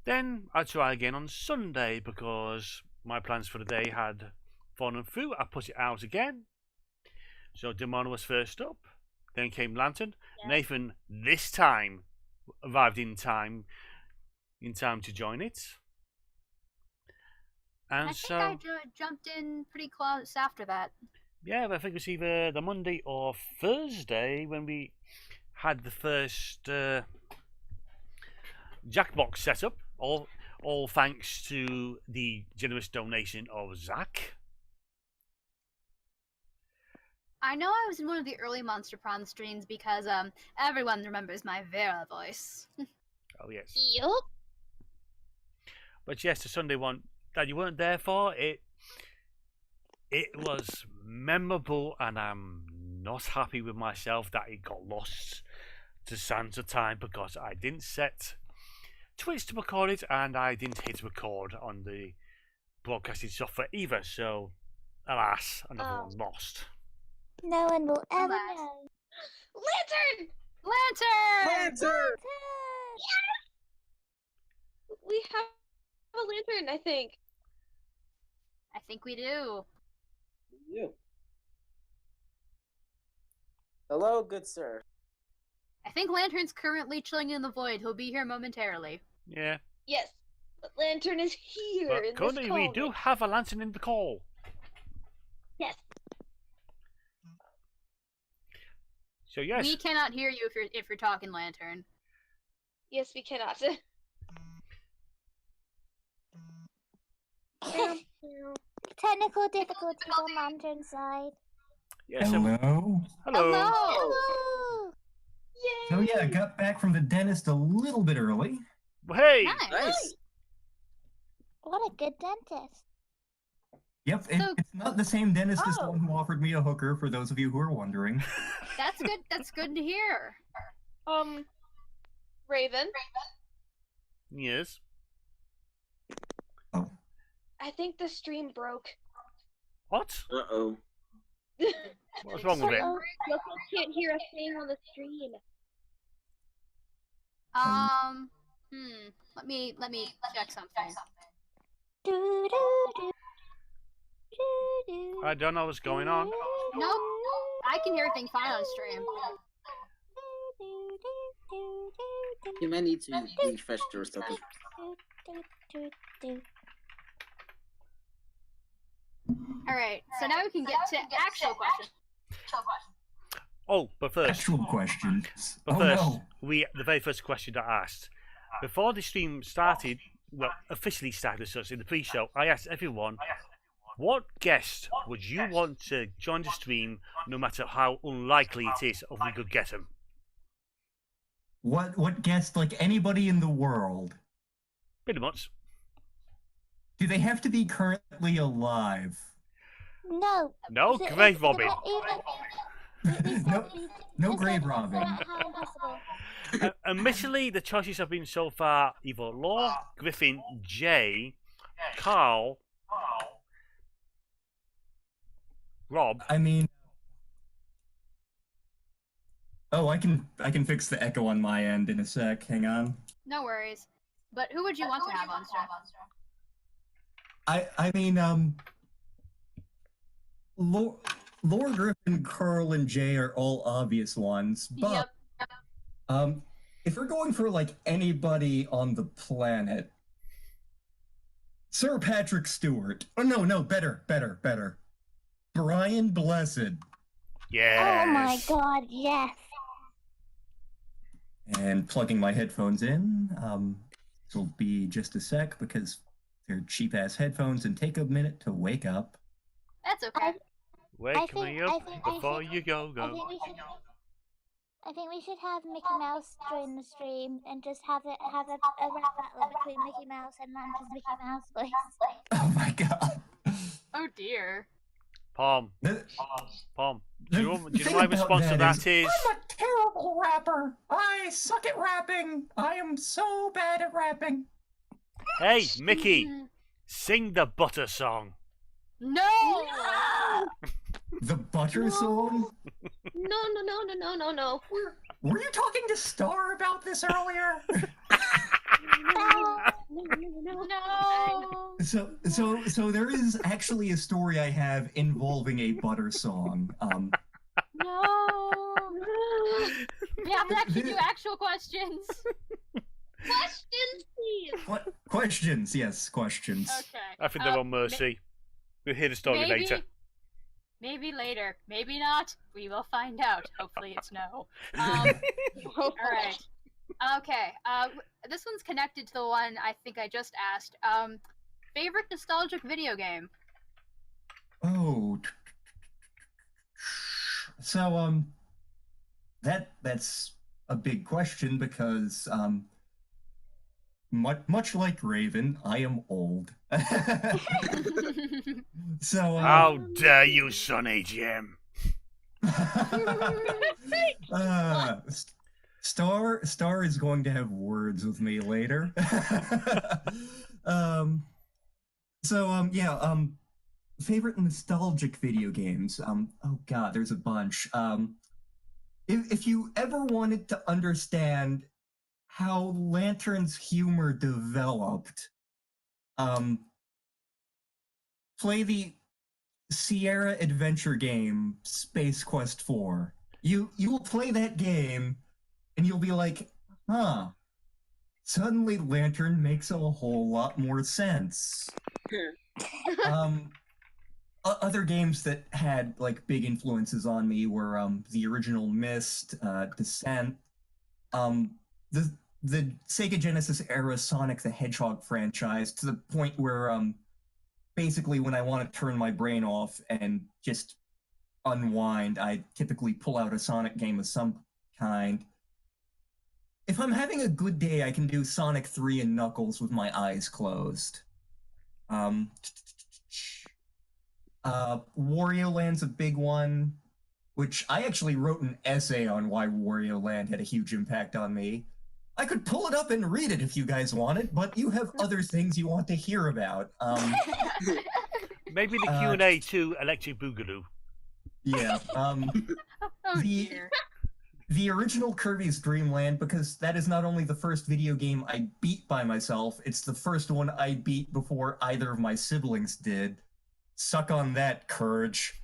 Then I'd try again on Sunday because my plans for the day had fallen through. I put it out again. So Demona was first up. Then came Lantern. Yeah. Nathan this time arrived in time to join it. And I think I jumped in pretty close after that. yeah, I think it was either the Monday or Thursday when we had the first Jackbox set up. All thanks to the generous donation of Zach. I know I was in one of the early Monster Prom streams because everyone remembers my Vera voice. Oh yes. Yup. But yes, the Sunday one, that you weren't there for. It was memorable, and I'm not happy with myself that it got lost to Santa time because I didn't set Twitch to record it, and I didn't hit record on the broadcasting software either. So, alas, another one lost. No one will ever Alas. know. Lantern! Lantern! We have a lantern, I think. I think we do. You. Hello, good sir. I think Lantern's currently chilling in the void. He'll be here momentarily. Yeah. Yes, the lantern is here But in currently, this we call. do have a lantern in the call. Yes. So yes. We cannot hear you if you're talking, Lantern. Yes, we cannot. Technical difficulties on Lantern's side. Yeah, so, Hello. hello. Hello! Yay! So yeah, I got back from the dentist a little bit early. Hey. Nice. What a good dentist. Yep, it's not the same dentist as the one who offered me a hooker, for those of you who are wondering. That's good. That's good to hear. Raven, Yes. Oh, I think the stream broke. What? Uh-oh. What's wrong with it? Uh-oh. Look, I can't hear a thing on the screen. Let me check something. Do-do-do. I don't know what's going on. Nope. I can hear everything fine on stream. You might need to refresh or something. Alright, so now we can get to actual questions. Oh, but first, actual questions. but Oh first, no. the very first question that I asked before the stream started, well, officially started as such in the pre-show, I asked everyone, what guest would you want to join the stream, no matter how unlikely it is, if we could get them? What guest, like anybody in the world? Pretty much. Do they have to be currently alive? No. No, Is it- grave is it robbing. No grave robbing. How impossible. Admittedly, the choices have been so far either Law, Griffin, Jay, Carl, Rob. I mean, oh, I can fix the echo on my end in a sec. Hang on. No worries. But who would you want to have on stream? I mean, Lord Griffin, Carl, and Jay are all obvious ones, but Yep. if we're going for like anybody on the planet, Sir Patrick Stewart. Oh no, better. Brian Blessed. Yes. Oh my god, yes. And plugging my headphones in. This will be just a sec because they're cheap ass headphones and take a minute to wake up. That's okay. Wake I me think- up I think we before should- you go. I think we should have Mickey Mouse join the stream and just have a rap battle between Mickey Mouse and Lantern's Mickey Mouse voice. Oh my god. Oh dear. Pom, The- Pom. the Do you know thing my about response to that is? I'm a terrible rapper. I suck at rapping. I am so bad at rapping. Hey, Mickey, sing the butter song. No! The butter song? No. Were you talking to Star about this earlier? No! So there is actually a story I have involving a butter song. No! We have to actually do actual questions. Questions, please. Questions, yes, questions. Okay. I think they're on Mercy. We'll hear the story later. Maybe later. Maybe not. We will find out. Hopefully it's no. Alright. Okay. This one's connected to the one I think I just asked. Favorite nostalgic video game? Oh. So, that's a big question because, much like Raven, I am old. So, How dare you, son AGM? Star is going to have words with me later. Favorite nostalgic video games. Oh god, there's a bunch. If you ever wanted to understand how Lantern's humor developed, play the Sierra adventure game Space Quest 4. You will play that game and you'll be like, huh, suddenly Lantern makes a whole lot more sense. Other games that had like big influences on me were the original Myst, Descent, the Sega Genesis era Sonic the Hedgehog franchise, to the point where basically when I want to turn my brain off and just unwind, I typically pull out a Sonic game of some kind. If I'm having a good day, I can do Sonic 3 and Knuckles with my eyes closed. Wario Land's a big one, which I actually wrote an essay on why Wario Land had a huge impact on me. I could pull it up and read it if you guys want it, but you have other things you want to hear about. Maybe the Q&A to Electric Boogaloo. Yeah. Oh dear. The original Kirby's Dream Land, because that is not only the first video game I beat by myself, it's the first one I beat before either of my siblings did. Suck on that, Courage.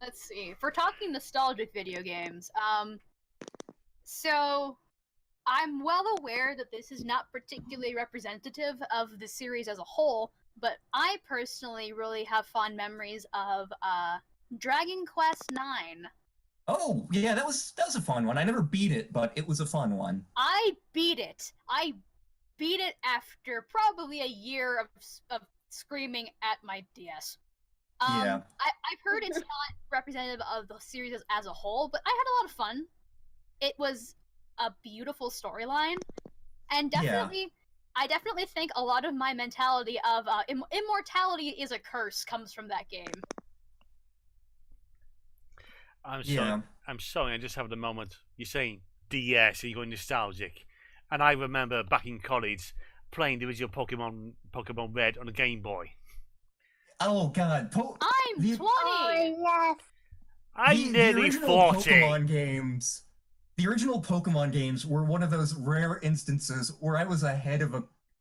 Let's see. If we're talking nostalgic video games, so I'm well aware that this is not particularly representative of the series as a whole, but I personally really have fond memories of Dragon Quest IX. Oh, yeah, that was a fun one. I never beat it, but it was a fun one. I beat it. I beat it after probably a year of screaming at my DS. Yeah. I've heard it's not representative of the series as a whole, but I had a lot of fun. It was a beautiful storyline, and definitely, I definitely think a lot of my mentality of immortality is a curse comes from that game. I'm sorry, I just have the moment. You're saying DS, you're going nostalgic. And I remember back in college playing the original Pokemon Red on a Game Boy. Oh god, I'm 20! Oh, yes. I'm nearly 40. The original Pokemon games were one of those rare instances where I was ahead of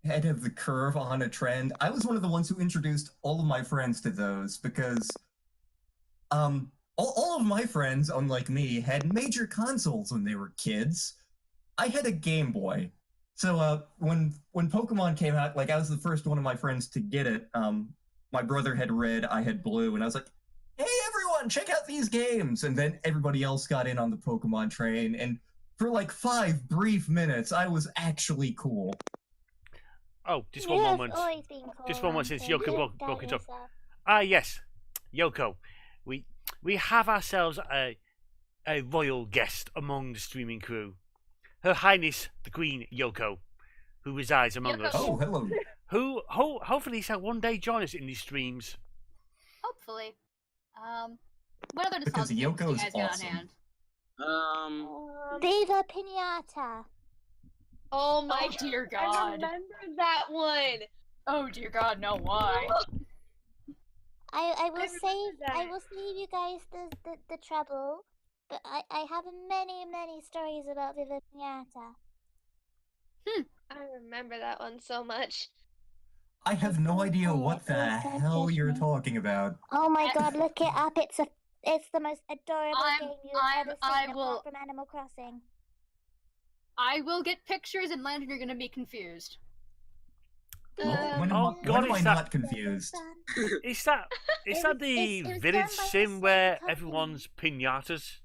the curve on a trend. I was one of the ones who introduced all of my friends to those because all of my friends, unlike me, had major consoles when they were kids. I had a Game Boy. So when Pokemon came out, like I was the first one of my friends to get it. My brother had red, I had blue, and I was like, hey everyone, check out these games! And then everybody else got in on the Pokemon train, and for like 5 brief minutes, I was actually cool. Oh, just one moment. Just one moment since Yoko broke it up. Yes, Yoko. We have ourselves a royal guest among the streaming crew. Her Highness the Queen Yoko, who resides among us. Oh, hello. Who hopefully shall one day join us in these streams. Hopefully. What other Because nostalgic games do you Yoko's guys got on awesome. hand? Viva Pinata. Oh my dear I God. remember that one. Oh dear God, no, why? I will remember save that. you guys the trouble, but I have many stories about Viva Pinata. I remember that one so much. I have no idea what the Please don't hell judge you're me. talking about. Oh my god, look it up! It's the most adorable game you've ever I seen will- apart from Animal Crossing. I will get pictures and Landon, you're gonna be confused. When am I is not confused? Is that It the was village done by the sim same where company. everyone's pinatas?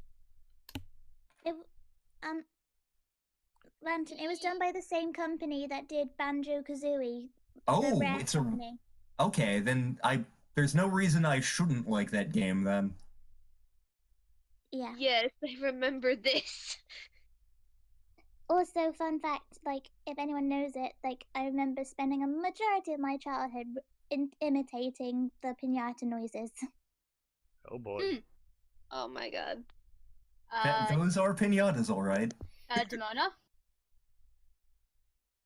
Lantern, it was done by the same company that did Banjo-Kazooie. Oh, the Rare it's a... company. Okay, then there's no reason I shouldn't like that game, then. Yeah. Yes, I remember this. Also, fun fact, like, if anyone knows it, like, I remember spending a majority of my childhood imitating the piñata noises. Oh boy. Oh my god. Those are pinatas, all right. Demona?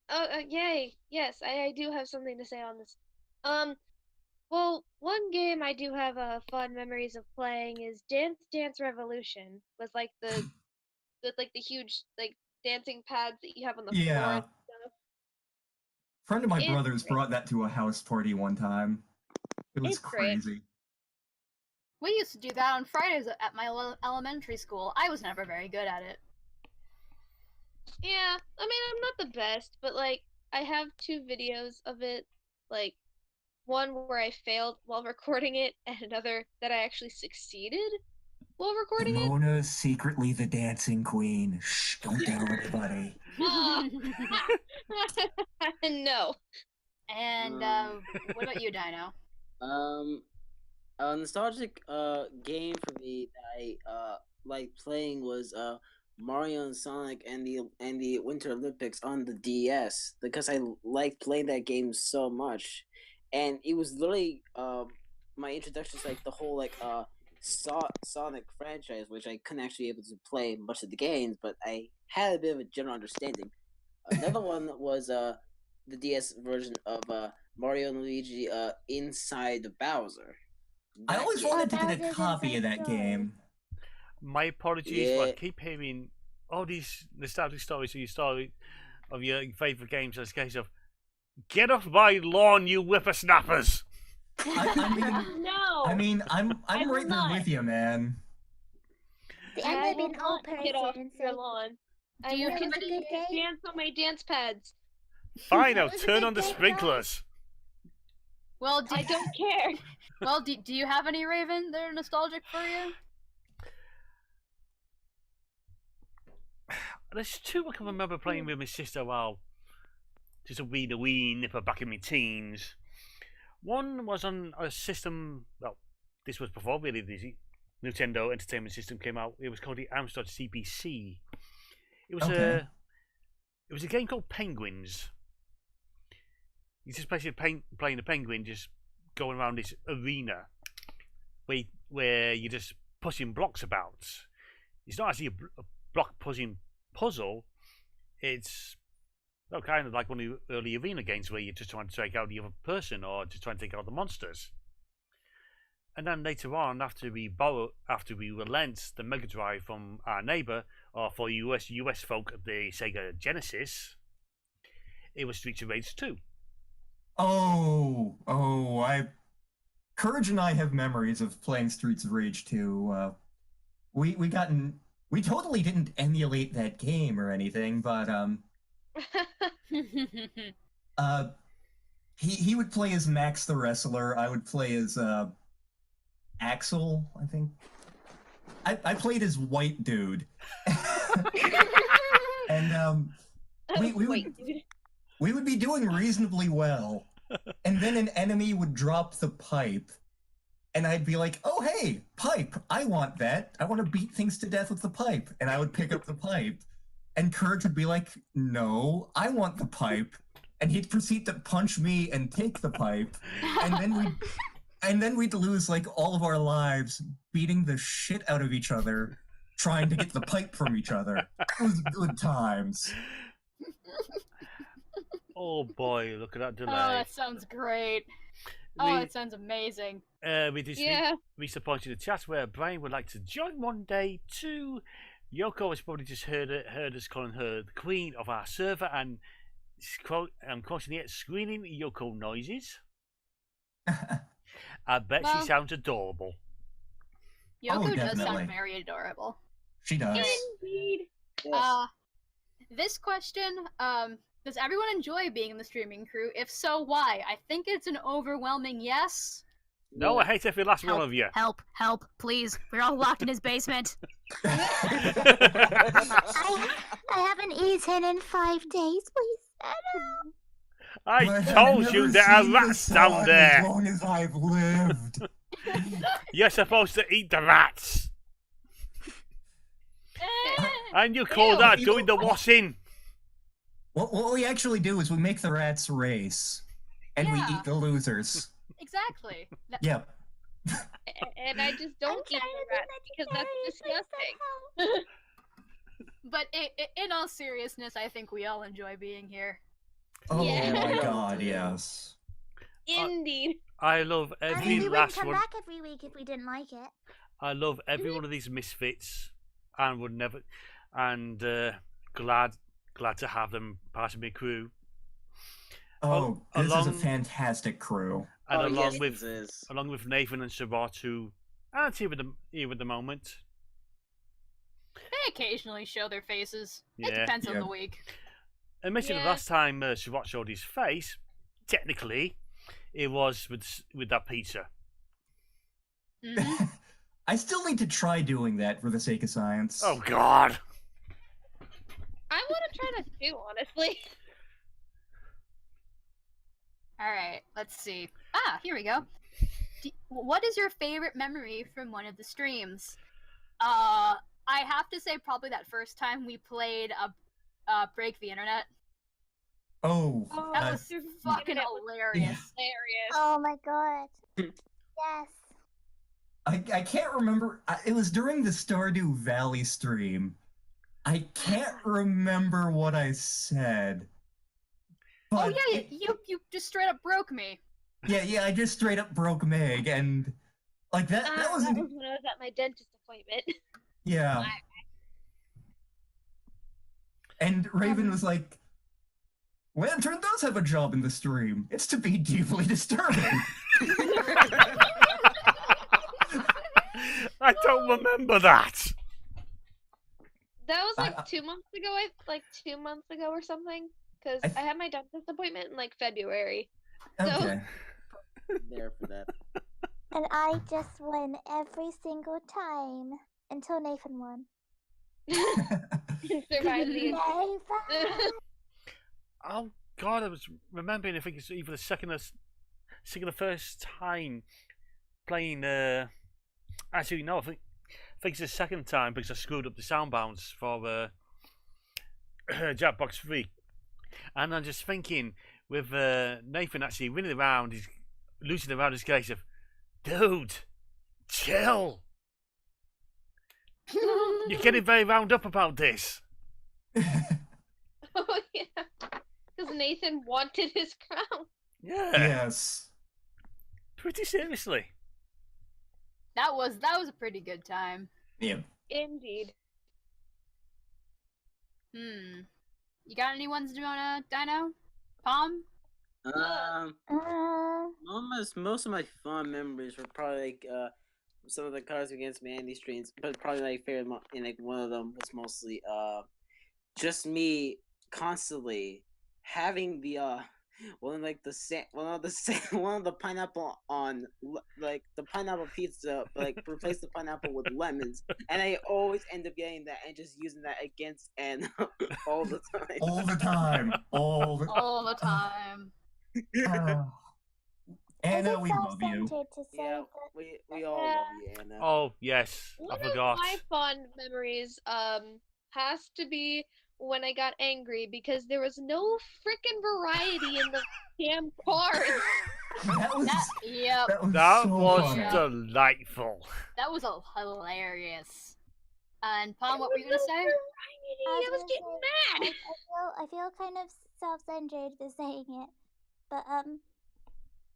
Oh, yay! Yes, I do have something to say on this. Well, one game I do have fond memories of playing is Dance Dance Revolution, with like the huge like dancing pads that you have on the floor Yeah. and stuff. Friend of my It's brother's great. brought that to a house party one time. It was It's great. crazy. We used to do that on Fridays at my elementary school. I was never very good at it. Yeah, I mean, I'm not the best, but like I have 2 videos of it, like one where I failed while recording it, and another that I actually succeeded while recording it. Mona's secretly the dancing queen. Shh, don't tell anybody. No. And what about you, Dino? A nostalgic game for me that I like playing was Mario and Sonic and the Winter Olympics on the DS, because I liked playing that game so much, and it was literally my introduction to like the whole like Sonic franchise, which I couldn't actually be able to play much of the games, but I had a bit of a general understanding. Another one was the DS version of Mario and Luigi Inside Bowser. I always game. wanted to get a Bowser's copy of Inside that Story. game. My apologies, but I Yeah. keep hearing all these nostalgic stories of your favourite games as a case of get off my lawn, you whippersnappers. No. I'm I will right there not. with you, man. See, I I'm gonna be will an old not get off person and your say, lawn. Do I you will have a continue good to game? dance on my dance pads. Fine, I'll Was it turn a on the good sprinklers. Well, I don't care. well, do you have any Raven that are nostalgic for you? There's 2 I can remember playing with my sister while just a wee nipper back in my teens. One was on a system, well, this was before really the Nintendo Entertainment System came out. It was called the Amstrad CPC. It was Okay. it was a game called Penguins. You just basically playing a penguin, just going around this arena where you're just pushing blocks about. It's not actually a block pushing puzzle. It's kind of like one of the early arena games where you're just trying to take out the other person or just trying to take out the monsters. And then later on, after we relent the Mega Drive from our neighbour, or for US folk of the Sega Genesis, it was Streets of Rage 2. Courage and I have memories of playing Streets of Rage 2. We totally didn't emulate that game or anything, but he would play as Max the Wrestler. I would play as Axel, I think. I played as White Dude. And we would be doing reasonably well. And then an enemy would drop the pipe. And I'd be like, oh, hey, pipe, I want that. I want to beat things to death with the pipe. And I would pick up the pipe. And Courage would be like, no, I want the pipe. And he'd proceed to punch me and take the pipe. And then we'd lose like all of our lives beating the shit out of each other, trying to get the pipe from each other. It was good times. Oh boy, look at that delay. Oh, that sounds great. It sounds amazing. We just Yeah. reached the point in the chat where Brian would like to join one day too. Yoko has probably just heard us calling her the queen of our server, and I'm quoting it, screaming Yoko noises. I bet she sounds adorable. Yoko does definitely. sound very adorable. She does. Indeed. Yes. This question, does everyone enjoy being in the streaming crew? If so, why? I think it's an overwhelming yes. No, I hate every last one of you. Help, please. We're all locked in his basement. I haven't eaten in 5 days, please. I But I've told you never there are seen the rats down sun there. As long as I've lived. You're supposed to eat the rats. And you call Ew, that you- doing the washing. What we actually do is we make the rats race, and we Yeah. eat the losers. Exactly. Yep. And I just don't eat the rat because that's disgusting. But in all seriousness, I think we all enjoy being here. Oh Yeah. my god, yes. Indeed. I love I mean, every we wouldn't last come one. back every week if we didn't like it. I love every one of these misfits, and would never, and glad to have them part of my crew. Oh, this is a along- fantastic crew. And Oh, along yes, with this is. along with Nathan and Sabat, who aren't here at the moment. They occasionally show their faces. It Yeah. depends on Yeah. the week. Admittedly, Yeah. the last time Sabat showed his face, technically, it was with that pizza. Hmm. I still need to try doing that for the sake of science. Oh God! I want to try that too, honestly. All right, let's see. Ah, here we go. What is your favorite memory from one of the streams? I have to say probably that first time we played Break the Internet. Oh, That was fucking Internet was hilarious. Hilarious. Oh my god. Yes. I can't remember. It was during the Stardew Valley stream. I can't remember what I said. Oh But yeah, you just straight up broke me. yeah, I just straight up broke Meg, and like that was that was when I was at my dentist appointment. yeah. And Raven was like, Lantern does have a job in the stream. It's to be deeply disturbing. I don't remember that. That was like 2 months ago. 2 months ago or something. Because I had my dentist appointment in like February. Okay. There for that. And I just win every single time until Nathan won. Survived the Nathan! Oh God, I was remembering. I think it's either the second or the first time playing. Actually, no. I think it's the second time because I screwed up the sound bounce for Jackbox 3, and I'm just thinking with Nathan actually running around, he's losing around his case of, dude, chill. You're getting very wound up about this. Oh yeah. Because Nathan wanted his crown. Yeah. Yes. Pretty seriously. That was a pretty good time. Yeah. Indeed. You got any ones you wanna Dino? Palm? Most of my fun memories were probably like some of the Cards Against Humanity streams, but probably my favorite and like one of them was mostly just me constantly having the one of the pineapple on like the pineapple pizza, like replace the pineapple with lemons, and I always end up getting that and just using that against and all the time. All the time. All the time. Anna, we love you. To say Yeah, that we all love you, Anna. Oh yes, One I forgot. of my fun memories has to be when I got angry because there was no freaking variety in the damn cards. That was Yep. That so was funny. delightful. That was hilarious. And Palm, what were you gonna say? I was getting mad. I feel kind of self-centered for saying it, but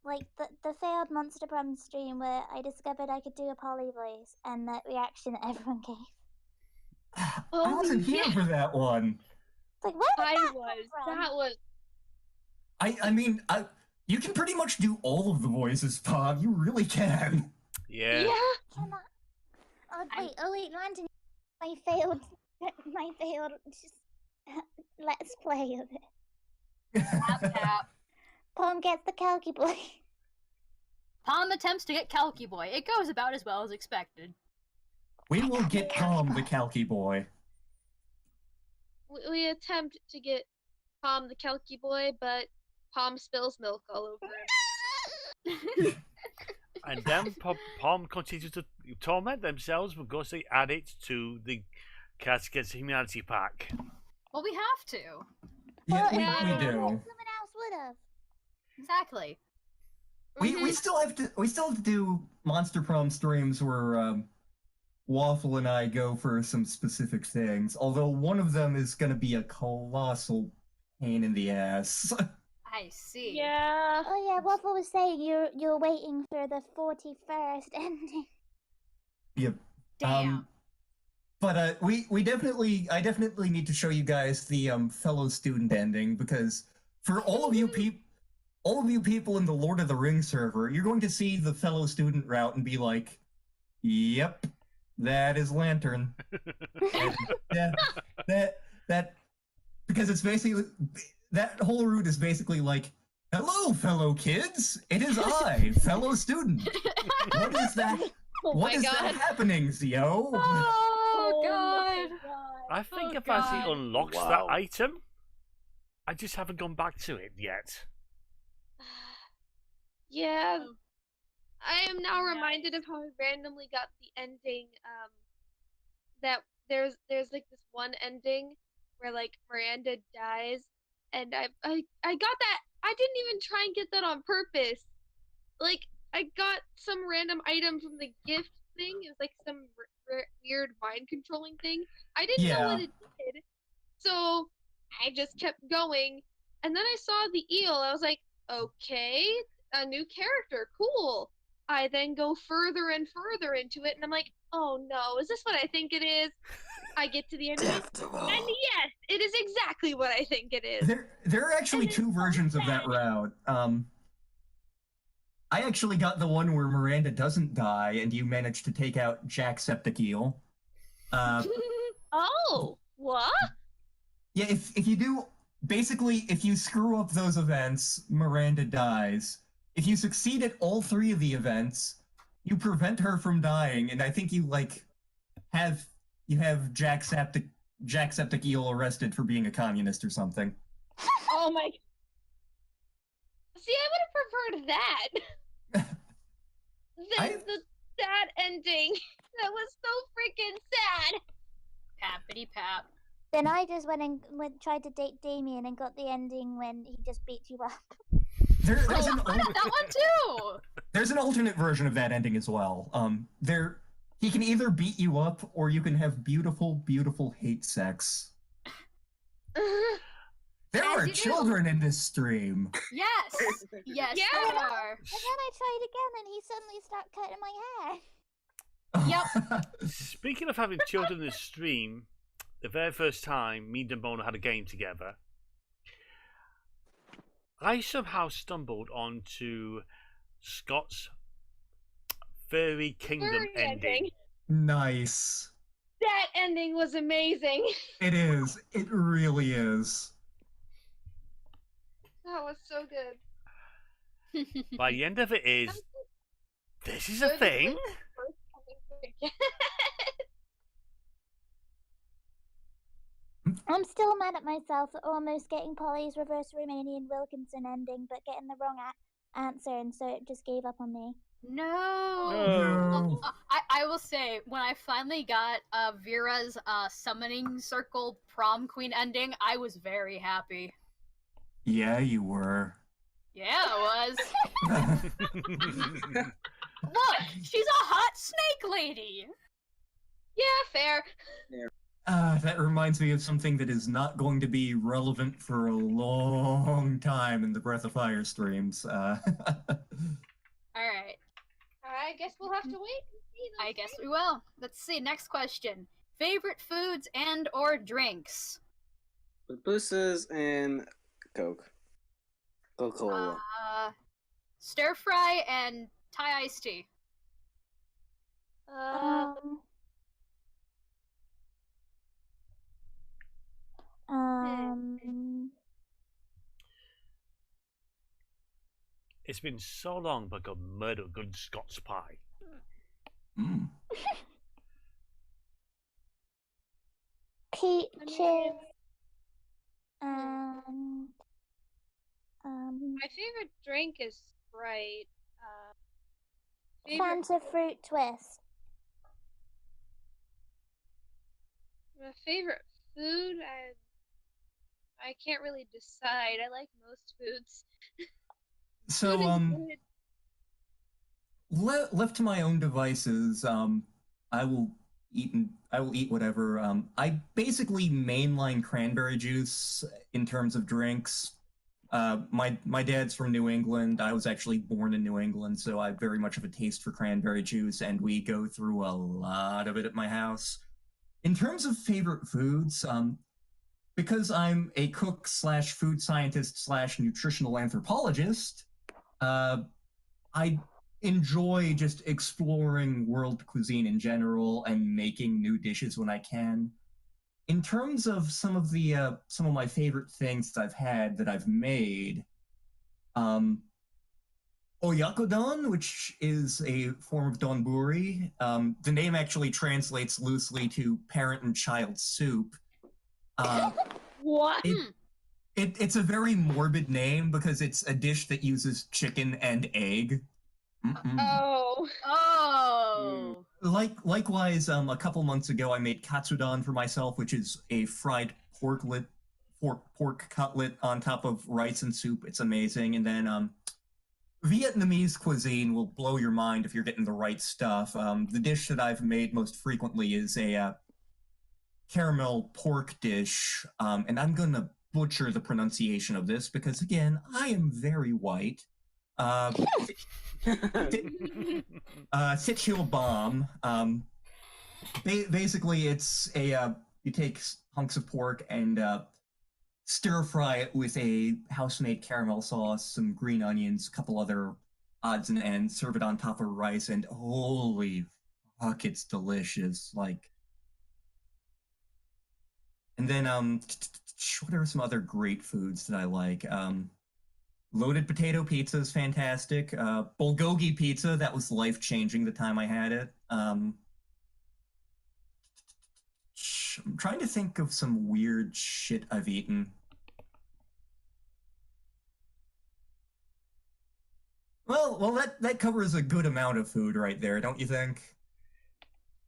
like the failed Monster Prom stream where I discovered I could do a poly voice and that reaction that everyone gave. I Oh, wasn't here yeah. for that one. It's like, where did I that come was. from? That was. I mean, you can pretty much do all of the voices, Bob. You really can. Yeah. Yeah. Come on. Oh wait, Landon, my failed just let's play of it. Tap. Palm gets the Kalki boy. Palm attempts to get Kalki Boy. It goes about as well as expected. We will get Tom the Kalki boy. We attempt to get Palm the Kelky boy, but Palm spills milk all over him. And then Palm continues to torment themselves because they add it to the Cards Against Humanity pack. Well, we have to. Yeah, Well, we if do. someone else would have. Exactly. We still have to do Monster Prom streams where Waffle and I go for some specific things. Although one of them is going to be a colossal pain in the ass. I see. Yeah. Oh yeah, Waffle was saying you're waiting for the 41st ending. Yep. Damn. But I definitely need to show you guys the fellow student ending, because for all of you people in the Lord of the Rings server, you're going to see the fellow student route and be like, "Yep, that is Lantern." And that because it's basically that whole route is basically like, "Hello, fellow kids. It is I, fellow student. What is that? What is that happening, Zio?" Oh god. I think Oh, I've actually God. unlocked that item. I just haven't gone back to it yet. Yeah. Oh. I am now reminded of how I randomly got the ending. That there's like this one ending where like Miranda dies, and I got that. I didn't even try and get that on purpose. Like I got some random item from the gift thing. It was like some weird mind controlling thing. I didn't know what it did, so I just kept going. And then I saw the eel. I was like, okay, a new character, cool. I then go further and further into it, and I'm like, oh no, is this what I think it is? I get to the end of it, and yes, it is exactly what I think it is. There are actually two versions of that route. I actually got the one where Miranda doesn't die and you manage to take out Jacksepticeye Eel. Oh, what? Yeah, if you do, basically, if you screw up those events, Miranda dies. If you succeed at all three of the events, you prevent her from dying, and I think you have Jacksepticeye Eel arrested for being a communist or something. Oh my. See, I would have preferred that. The sad ending. That was so freaking sad. Pappity pap. Then I just tried to date Damien and got the ending when he just beats you up. There's I got that one too. There's an alternate version of that ending as well. He can either beat you up or you can have beautiful, beautiful hate sex. There As are you do. children in this stream. Yes. Yes, Yeah. there are. And then I tried again and he suddenly started cutting my hair. Yep. Speaking of having children in the stream, the very first time me and Demona had a game together, I somehow stumbled onto Scott's Fairy Kingdom Furry ending. Nice. That ending was amazing. It is. It really is. That was so good. By the end of it is, this is a thing? I'm still mad at myself for almost getting Polly's reverse Romanian Wilkinson ending, but getting the wrong answer, and so it just gave up on me. No. No. I will say, when I finally got Vera's summoning circle prom queen ending, I was very happy. Yeah, you were. Yeah, I was. Look, she's a hot snake lady. Yeah, fair. That reminds me of something that is not going to be relevant for a long time in the Breath of Fire streams. All right. I guess we'll have to wait and see. I guess we will. Let's see. Next question. Favorite foods and or drinks? Pupusas and Coke. Coca-Cola. Stir fry and Thai iced tea. It's been so long, but I got murdered good Scots pie. Mm. Peaches. My favorite drink is Sprite. Fanta fruit twist. My favorite food, I can't really decide. I like most foods. So, Food is good. left to my own devices, I will eat whatever. I basically mainline cranberry juice in terms of drinks. My dad's from New England. I was actually born in New England, so I have very much of a taste for cranberry juice, and we go through a lot of it at my house. In terms of favorite foods, because I'm a cook slash food scientist slash nutritional anthropologist, I enjoy just exploring world cuisine in general and making new dishes when I can. In terms of some of my favorite things that I've had that I've made, oyakodon, which is a form of donburi. The name actually translates loosely to parent and child soup. What? It's a very morbid name because it's a dish that uses chicken and egg. Oh. Oh. Likewise, a couple months ago, I made katsudon for myself, which is a fried pork cutlet on top of rice and soup. It's amazing. And then Vietnamese cuisine will blow your mind if you're getting the right stuff. The dish that I've made most frequently is a caramel pork dish, and I'm gonna butcher the pronunciation of this because, again, I am very white. Sitchil bomb. Basically, it's you take hunks of pork and stir fry it with a house-made caramel sauce, some green onions, a couple other odds and ends, serve it on top of rice, and holy fuck, it's delicious. And then what are some other great foods that I like? Loaded potato pizza is fantastic. Bulgogi pizza, that was life-changing the time I had it. I'm trying to think of some weird shit I've eaten. Well, that covers a good amount of food right there, don't you think?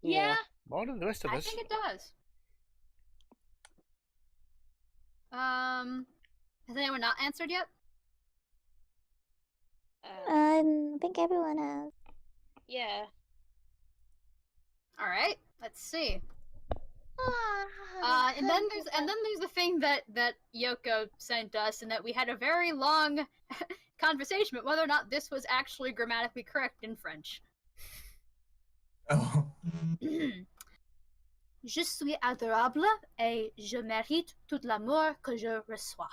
Yeah. More than the rest of us. I think it does. Has anyone not answered yet? I think everyone has. Yeah. All right. Let's see. And then there's the thing that Yoko sent us, and that we had a very long conversation about whether or not this was actually grammatically correct in French. Oh. Je suis adorable et je mérite tout l'amour que je reçois.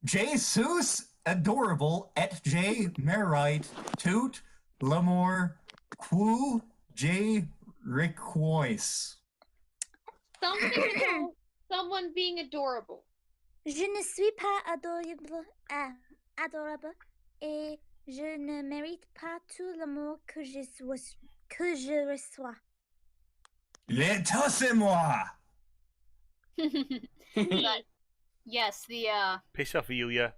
Jesus adorable et je mérite tout l'amour que je reçois. Something about someone being adorable. Je ne suis pas adorable et je ne mérite pas tout l'amour que je reçois. Laissez-moi! But yes, the Piss off of you, yeah.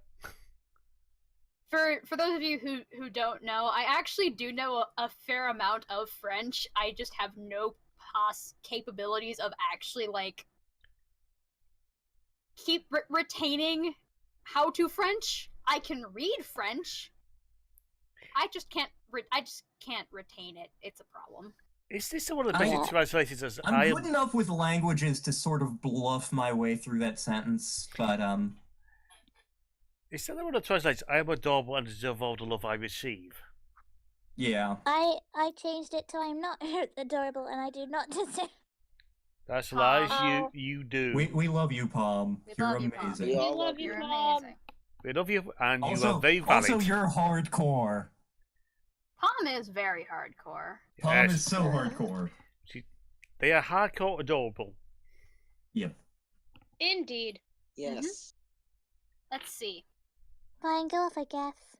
For those of you who don't know, I actually do know a fair amount of French. I just have no capabilities of actually keep retaining how to French. I can read French. I just can't retain it. It's a problem. Is this one of the basic translations as I'm good enough with languages to sort of bluff my way through that sentence, but Is that the one that translates I am adorable and deserve all the love I receive? Yeah. I changed it to I'm not adorable and I do not deserve. That's lies. You do. We love you, Palm. You're amazing. We love you, Mom. We love you, and Also, you are very valid. Also, you're hardcore. Palm is very hardcore. Palm is so hardcore. They are hardcore adorable. Yep. Indeed. Yes. Let's see. Fine, go off, I guess.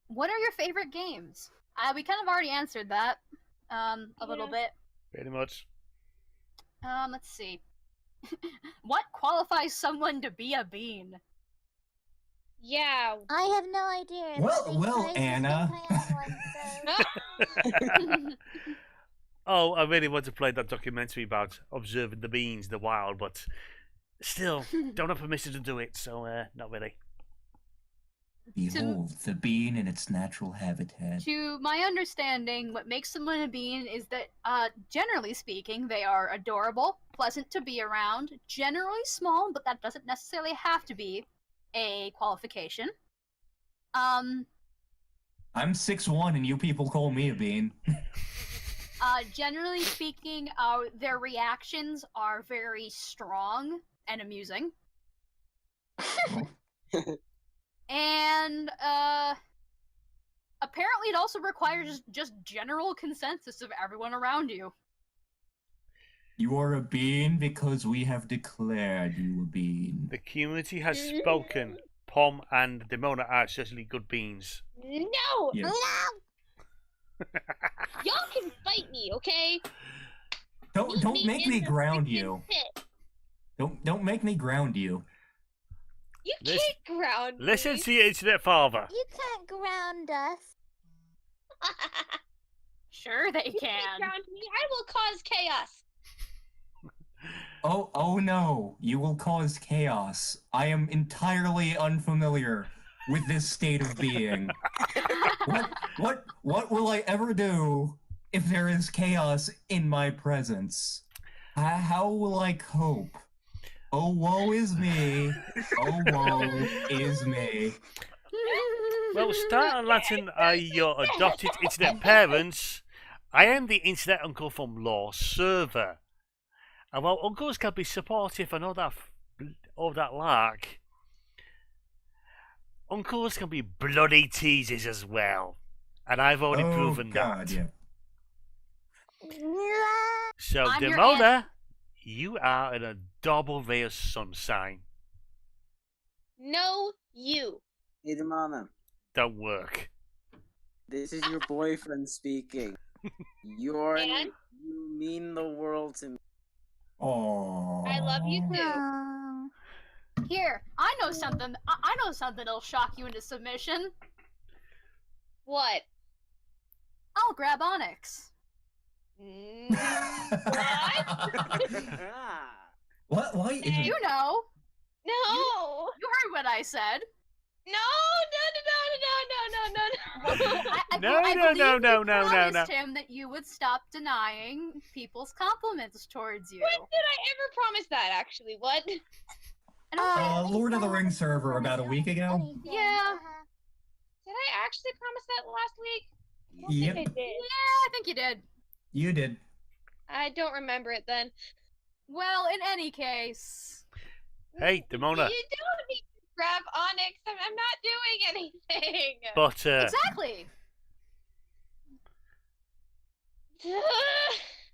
What are your favorite games? We kind of already answered that a little bit. Pretty much. Let's see. What qualifies someone to be a bean? Yeah. I have no idea. Well, Anna. Oh, I really want to play that documentary about observing the beans in the wild, but still, don't have permission to do it, so not really. Behold the bean in its natural habitat. To my understanding, what makes someone a bean is that, generally speaking, they are adorable, pleasant to be around, generally small, but that doesn't necessarily have to be a qualification. I'm 6'1", and you people call me a bean. Generally speaking, their reactions are very strong and amusing. And, apparently it also requires just general consensus of everyone around you. You are a bean because we have declared you a bean. The community has spoken. Pom and Demona are certainly good beans. No! Yes. Y'all can fight me, okay? Don't make me in the ground freaking you. pit. Don't make me ground you. You Listen- can't ground me. Listen to your internet father. You can't ground us. Sure they You can't can. ground me. I will cause chaos. Oh no, you will cause chaos. I am entirely unfamiliar with this state of being. What will I ever do if there is chaos in my presence? How will I cope? Oh, woe is me. Oh, woe is me. Well, Star Latin are your adopted internet parents. I am the internet uncle from Law Server. And while uncles can be supportive and all that lark, uncles can be bloody teasers as well. And I've already proven God, that. yeah. So, I'm your Demona, you are an adorable ray of sunshine. No, you. Hey, Demona, Don't work. this is your boyfriend speaking. And? You mean the world to me. Oh. I love you too. Aw. Here, I know something. I know something that'll shock you into submission. What? I'll grab Onyx. What? Why? You know. No! You heard what I said. No! No! I No, believe no, you no. promised him that you would stop denying people's compliments towards you. When did I ever promise that, actually? What? And I'm like, Lord of the Rings server about a week ago. Yeah. Did I actually promise that last week? I don't Yep, think I did. yeah, I think you did. you did. I don't remember it then. Well, in any case, Hey, Demona. You don't need to grab Onyx. I'm not doing anything. But, exactly.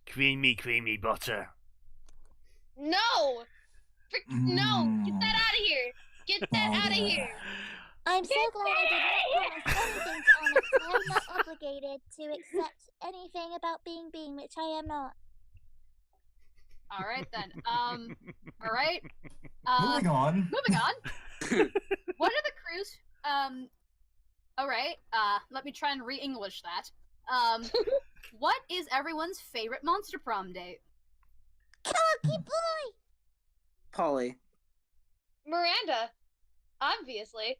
creamy butter. No! No! Get that out of here! Get that out of here! I'm so glad I did not promise anything to Onyx. I am not obligated to accept anything about being being, which I am not. All right then. All right. Moving on. Moving on. What are the crews? All right. Let me try and re-English that. What is everyone's favorite monster prom date? Cocky boy! Polly. Miranda. Obviously.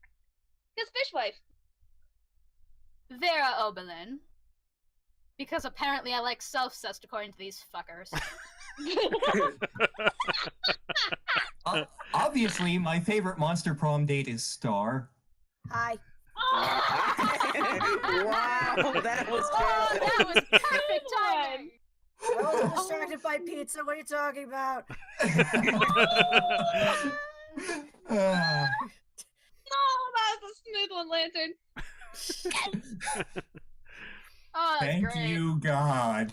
His fishwife. Vera Oberlin. Because apparently I like self-cessed according to these fuckers. Obviously, my favorite monster prom date is Star. Hi. Wow, that was Oh, good. that was perfect timing. I wasn't distracted by pizza. What are you talking about? Oh, that was a smooth one, Lantern. Oh, that's Thank great. you, God.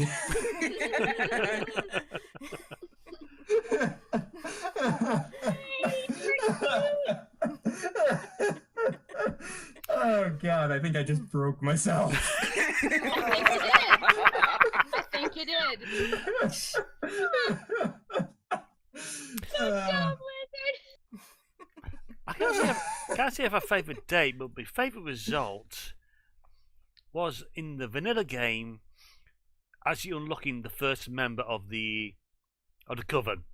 Oh God, I think I just broke myself. I think you did. I can't say if a favourite date, but my favourite result was in the vanilla game. actually unlocking the first member of the coven.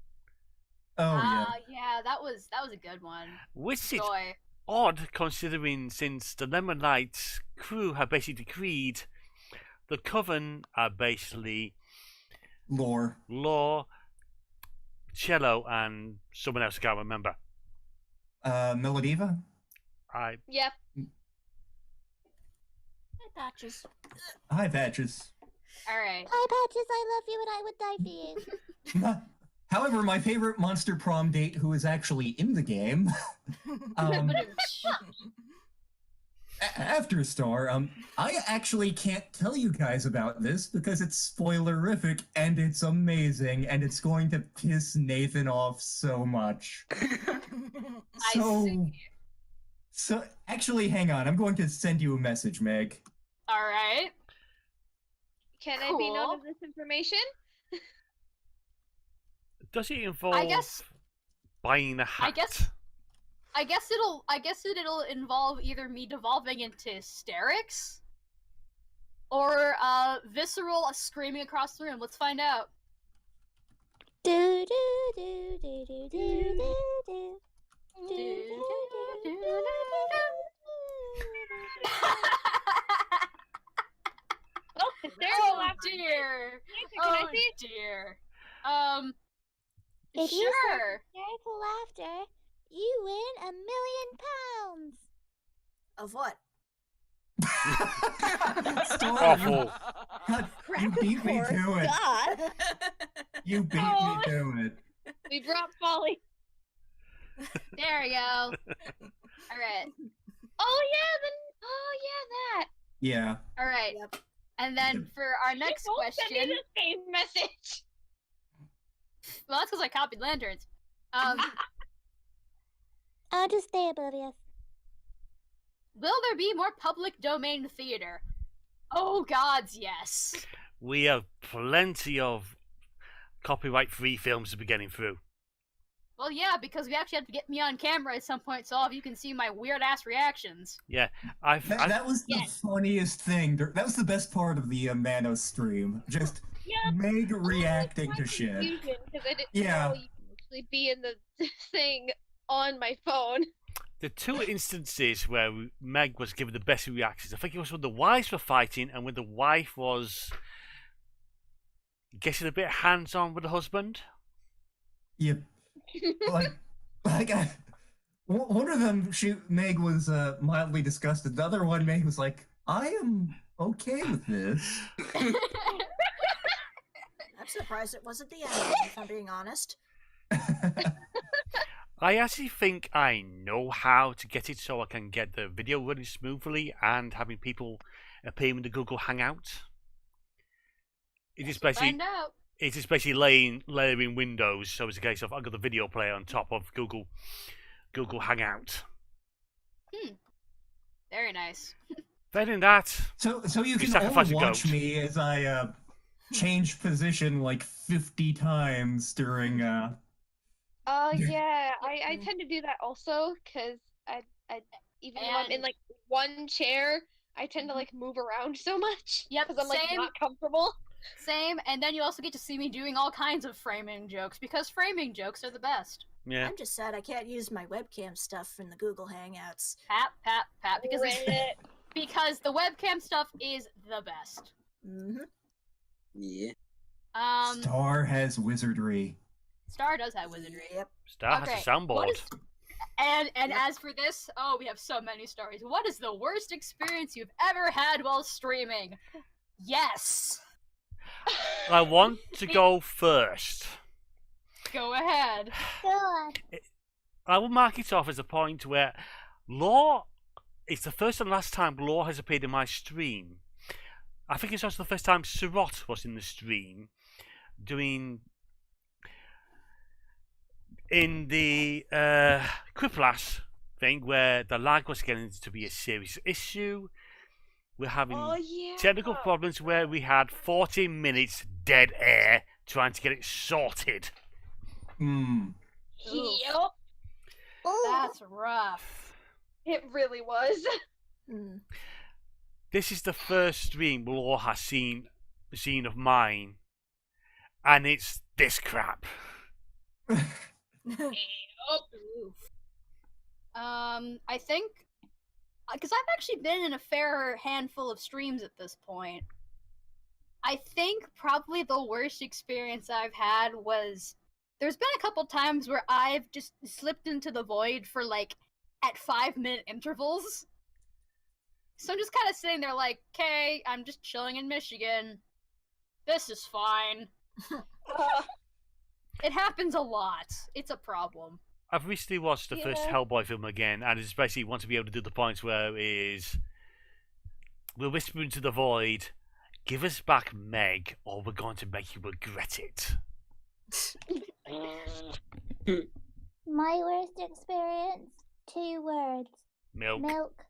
Oh yeah. Yeah, that was a good one. Which is Joy. odd considering since the Lemon Knights crew have basically decreed the coven are basically Lore. Law, Cello, and someone else I can't remember. Melodiva? Yep. Hi, Patches. Hi, Patches. Alright. Hi, Patches. I love you and I would die for you. However, my favorite monster prom date who is actually in the game, After Star, I actually can't tell you guys about this because it's spoilerific and it's amazing and it's going to piss Nathan off so much. So actually, hang on. I'm going to send you a message, Meg. Alright. Can I be known of this information? Does it involve buying a hat? I guess it'll involve either me devolving into hysterics or visceral screaming across the room. Let's find out. Do do do do do do do do. Oh, hysterical laughter. Dear. Can I see it? Dear. If you Sure. say hysterical laughter, you win £1 million. Of what? Awful. God, you beat me to it. God. You beat me to it. We brought Folly. There we go. Alright. Oh yeah, that. Yeah. Alright. Yep. And then for our next Don't question. send me the same message. Well, that's because I copied lanterns. I'll just stay oblivious. Will there be more public domain theater? Oh gods, yes. We have plenty of copyright-free films to be getting through. Well, yeah, because we actually have to get me on camera at some point so all of you can see my weird-ass reactions. Yeah, that was the funniest thing. That was the best part of the Manos stream. Just Meg reacting to shit. Because I didn't Yeah. know you could actually be in the thing on my phone. The two instances where Meg was given the best reactions, I think it was when the wives were fighting and when the wife was getting a bit hands-on with the husband. Yep. One of them, Meg was mildly disgusted. The other one, Meg was like, "I am okay with this." I'm surprised it wasn't the end, if I'm being honest. I actually think I know how to get it so I can get the video running smoothly and having people appear in the Google Hangout. It is basically Find out. it is basically layering windows, so it's a case of I've got the video player on top of Google Hangout. Very nice. Failing that, So you can sacrifice all a watch goat. me as I change position like 50 times during. Yeah, I tend to do that also because I even though I'm in like one chair, I tend to like move around so much. Yep, because I'm like same. not comfortable. Same, and then you also get to see me doing all kinds of framing jokes, because framing jokes are the best. yeah. I'm just sad I can't use my webcam stuff in the Google Hangouts. Pat, because because the webcam stuff is the best. Mm-hmm. Yeah. Star has wizardry. Star does have wizardry. Yep. Star has a soundboard. And as for this, we have so many stories. What is the worst experience you've ever had while streaming? Yes. I want to go first. Go ahead. God. I will mark it off as a point where Law. It's the first and last time Law has appeared in my stream. I think it's also the first time Surot was in the stream, doing in the Quiplash thing where the lag was getting to be a serious issue. We're having technical problems where we had 40 minutes dead air trying to get it sorted. Yep. That's rough. It really was. This is the first stream Law has seen scene of mine, and it's this crap. I think because I've actually been in a fair handful of streams at this point. I think probably the worst experience I've had was there's been a couple times where I've just slipped into the void for like at 5-minute intervals. So I'm just kind of sitting there like, okay, I'm just chilling in Michigan. This is fine. It happens a lot. It's a problem. I've recently watched the first Hellboy film again, and it's basically want to be able to do the points where it is we'll whisper into the void, give us back Meg, or we're going to make you regret it. My worst experience, 2 words. Milk. Milk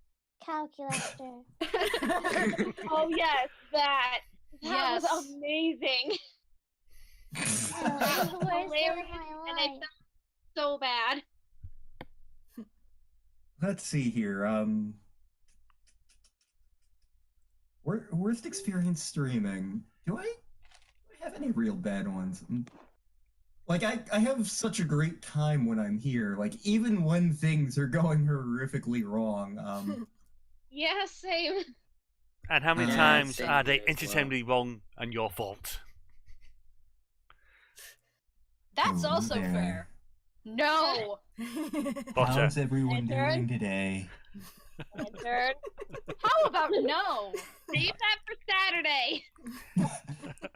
calculator. Oh yes, that Yes. was amazing. Oh, the worst day of Hilarious, my and I life. felt so bad. Let's see here. Worst experience streaming. Do I have any real bad ones? Like, I have such a great time when I'm here. Like, even when things are going horrifically wrong. Yeah, same. And how many Yeah, times same are they here as well. entertainably wrong and your fault? That's Ooh, also there. fair. No! Butter. How's everyone Enter. doing today? Enter. How about no? Save that for Saturday.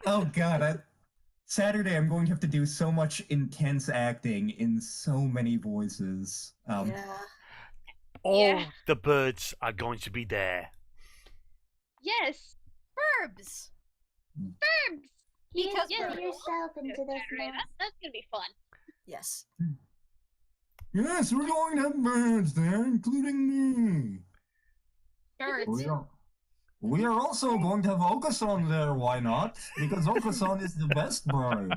Oh god, Saturday I'm going to have to do so much intense acting in so many voices. Yeah. All Yeah. the birds are going to be there. Yes. Burbs! Burbs. You Because put we're- yourself into this Saturday. mess. That's gonna be fun. Yes. Yes, we're going to have birds there, including me. Birds. We are also going to have Okasan there, why not? Because Okasan is the best bird.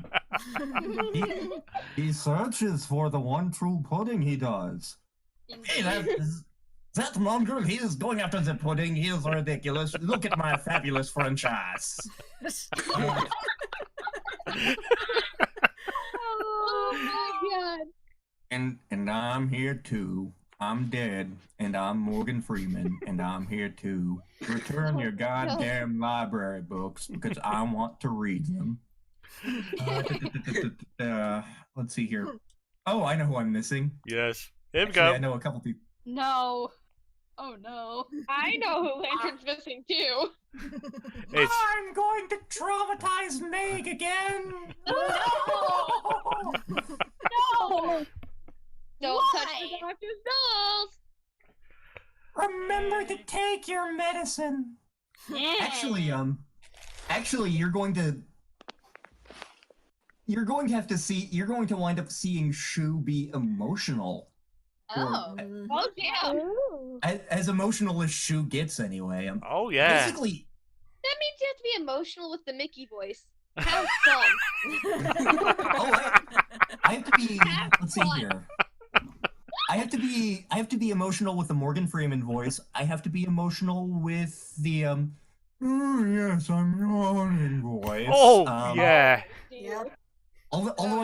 He searches for the one true pudding, he does. Hey, that mongrel, he is going after the pudding, he is ridiculous. Look at my fabulous French ass. Oh my god. And I'm here too. I'm dead, and I'm Morgan Freeman, and I'm here too. Return your goddamn library books, because I want to read them. Let's see here. Oh, I know who I'm missing. Yes. Here we Actually, I go. know a couple people. No. Oh no. I know who Lantern's missing too. It's I'm going to traumatize Meg again! No! No! Don't touch Why? the doctor's dolls. Remember to take your medicine! Yeah. Actually, you're going to have to see. You're going to wind up seeing Shu be emotional. Oh. Oh damn. Ooh. As emotional as Shu gets, anyway. oh yeah. Basically, That means you have to be emotional with the Mickey voice. Have fun. I have to be. Let's see here. I have to be emotional with the Morgan Freeman voice. I have to be emotional with the oh yes, I'm yawning voice. Oh yeah. Yep. Although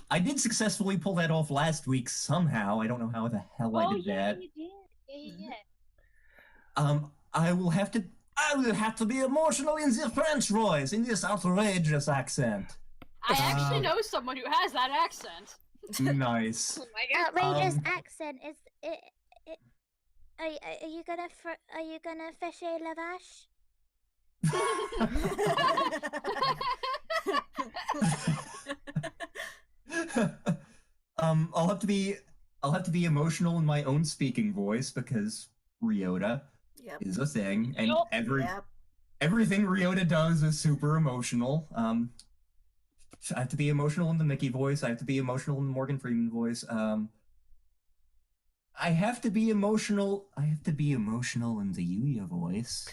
I did successfully pull that off last week somehow. I don't know how the hell I did yeah, that. you did. Yeah. I will have to be emotional in the French voice, in this outrageous accent. I actually know someone who has that accent. Nice. Oh my god. Outrageous Um, accent is it. Are you gonna fêcher la vache? I'll have to be emotional in my own speaking voice because Ryota Yep. is a thing, and Yup. Yep. everything Ryota does is super emotional. I have to be emotional in the Mickey voice. I have to be emotional in the Morgan Freeman voice. I have to be emotional. I have to be emotional in the Yuya voice.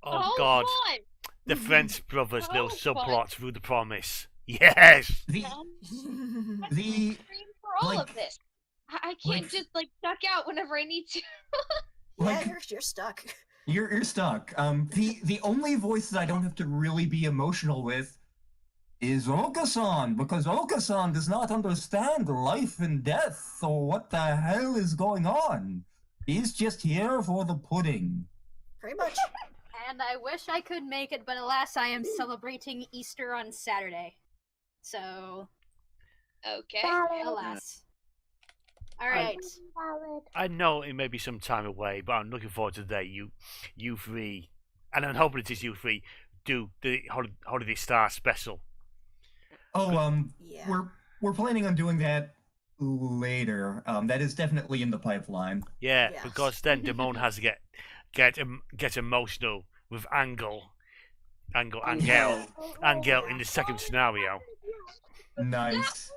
Oh god. Fun. The French brothers' little Oh, fun. subplot through the promise. Yes. The I'm the scream for all like- of this. I can't like- just like duck out whenever I need to. Yeah, like you're stuck. You're stuck. The only voice that I don't have to really be emotional with is Okasan, because Okasan does not understand life and death or what the hell is going on. He's just here for the pudding. Pretty much. And I wish I could make it, but alas, I am celebrating Easter on Saturday. So, Okay. alas. Alright. I know it may be some time away, but I'm looking forward to the day you three, and I'm hoping it is you three, do the Holiday Star special. Oh, Yeah. we're planning on doing that later. That is definitely in the pipeline. Yeah, Yes. because then Damone has to get emotional with Angel in the second scenario. Nice.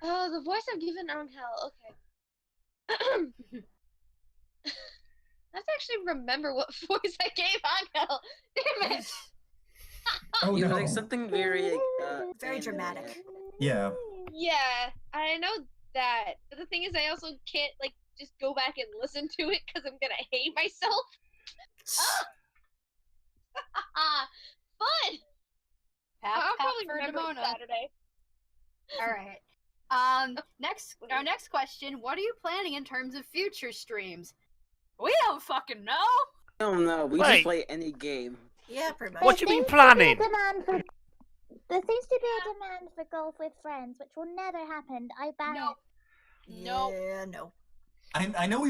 Oh, the voice I've given Angel. Okay. Let's actually remember what voice I gave Angel. Damn it. Oh You no. like something very Very anime. dramatic. Yeah. Yeah, I know that. But the thing is, I also can't like just go back and listen to it because I'm gonna hate myself. Fun. I'll probably remember it Saturday. Alright. Our next question, what are you planning in terms of future streams? We don't fucking know! No, we Wait. just play any game. Yeah, pretty much. What you been planning? There seems to be a demand for golf with friends, which will never happen. I ban No. it. No. Yeah, no. I know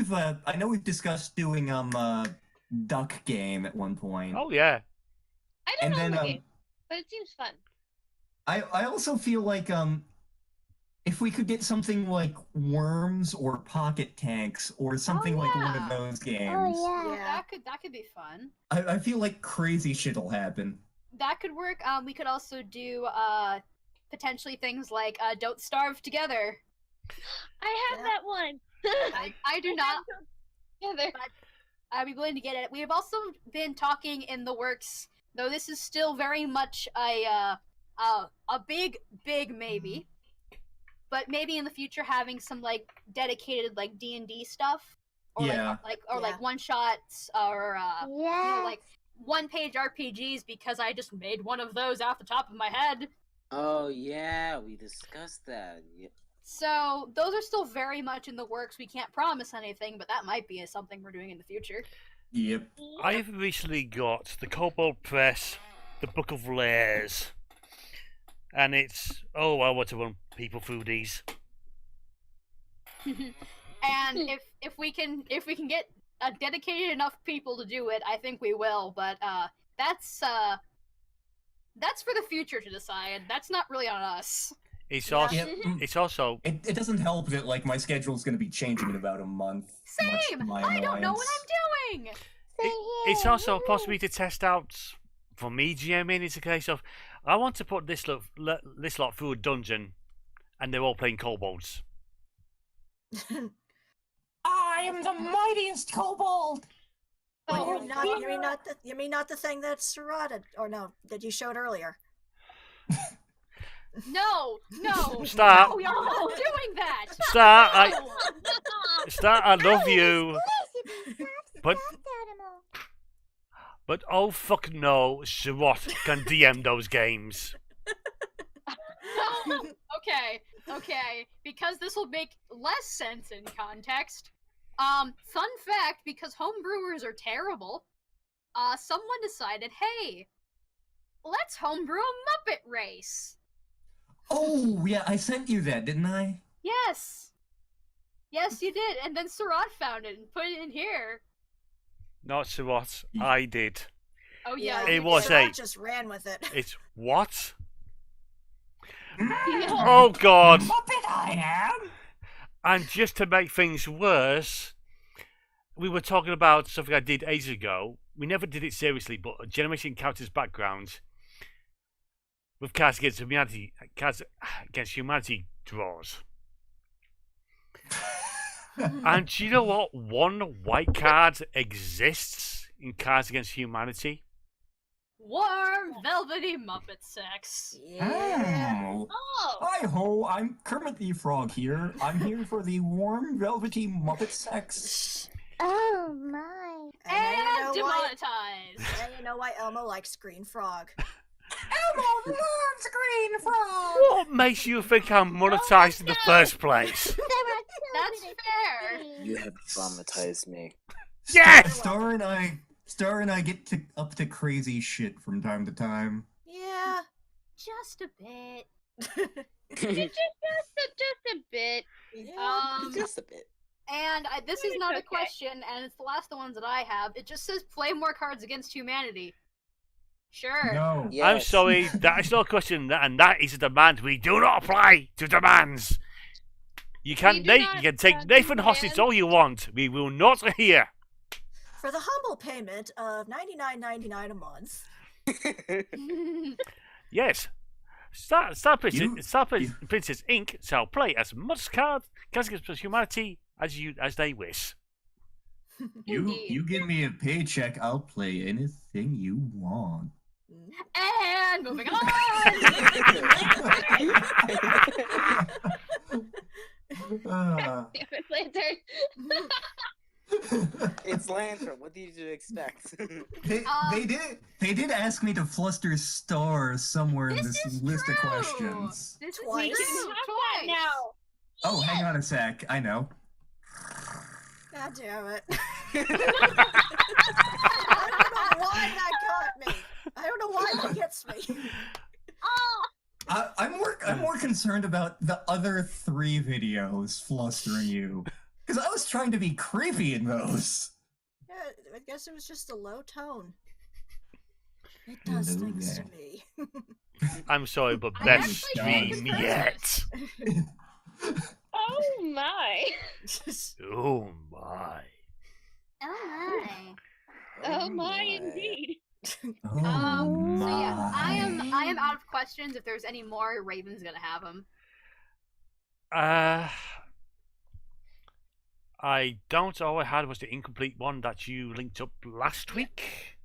we've discussed doing duck game at one point. Oh yeah. I don't And know then the game, but it seems fun. I also feel like if we could get something like Worms or Pocket Tanks or something like one of yeah. those games, Oh, Yeah. That could be fun. I feel like crazy shit'll happen. That could work. We could also do potentially things like Don't Starve Together. I have Yeah. that one. I do not. Together. I'd be willing to get it. We have also been talking in the works, though this is still very much a big maybe. But maybe in the future having some like dedicated like D&D stuff, or Yeah. like one shots or Yeah. like 1-page RPGs, because I just made one of those off the top of my head. Oh yeah, we discussed that. Yeah. So those are still very much in the works. We can't promise anything, but that might be something we're doing in the future. Yep. I've recently got the Kobold Press, the Book of Layers, and it's I want to run people through these. And if we can get dedicated enough people to do it, I think we will. But that's for the future to decide. That's not really on us. It's Yeah. also Yep. it's also It doesn't help that like my schedule's going to be changing in about a month. much to Same. my I don't know annoyance. what I'm doing. it's also a possibility to test out for me GMing. It's a case of I want to put this lot through a dungeon, and they're all playing kobolds. I am the mightiest kobold. Oh, you mean not the thing that Sarada, or no, that you showed earlier. No. Stop. No, we are not doing that. Star, No. I love you, but oh fuck no, Sirot can DM those games. Okay, because this will make less sense in context. Fun fact, because homebrewers are terrible, someone decided, hey, let's homebrew a Muppet race. Oh yeah, I sent you that, didn't I? Yes, you did, and then Sarat found it and put it in here. Not Sirot, I did. Oh yeah, It you was did. a- Just ran with it. It's what? Oh god! Muppet I am. And just to make things worse, we were talking about something I did ages ago. We never did it seriously, but a Generation Encounters background with Cards Against Humanity draws. And do you know what? One white card exists in Cards Against Humanity. Warm, velvety Muppet sex. Yeah. Oh. Oh, Hi ho, I'm Kermit the Frog here. I'm here for the warm, velvety Muppet sex. Oh my. And now you know why. demonetized. Now you know why Elmo likes Green Frog. Elmo loves Green Frog! What makes you think I'm monetized in the first place? That's fair. You have traumatized me. Yes! Star and I get up to crazy shit from time to time. Yeah. Just a bit. just a bit. Yeah. Just a bit. And this is not a okay. question, and it's the last the ones that I have. It just says play more Cards Against Humanity. Sure. No. Yes. I'm sorry, that is not a question, and that is a demand. We do not apply to demands. You can, We do not you can take demand Nathan hostage all you want. We will not hear. For the humble payment of $99.99 a month. Yes. Star Princess Inc. shall play as much Cards Against Humanity as they wish. You give me a paycheck, I'll play anything you want. And moving on. Ah. Damn it, Lantern. It's Lantern. What did you expect? They did ask me to fluster Star somewhere in this list of questions. This Twice. is We true. can have that now. Oh, hang on a sec. I know. God damn it. I don't know why that got me. I don't know why that gets me. I'm more concerned about the other 3 videos flustering you. Because I was trying to be creepy in those. Yeah, I guess it was just a low tone. It does Hello things to there. me. I'm sorry, but I best actually stream think yet. Oh my. Oh my. Oh my. Oh my, indeed. Oh So yeah, I am my. out of questions. If there's any more, Raven's gonna have them. I don't. All I had was the incomplete one that you linked up last week.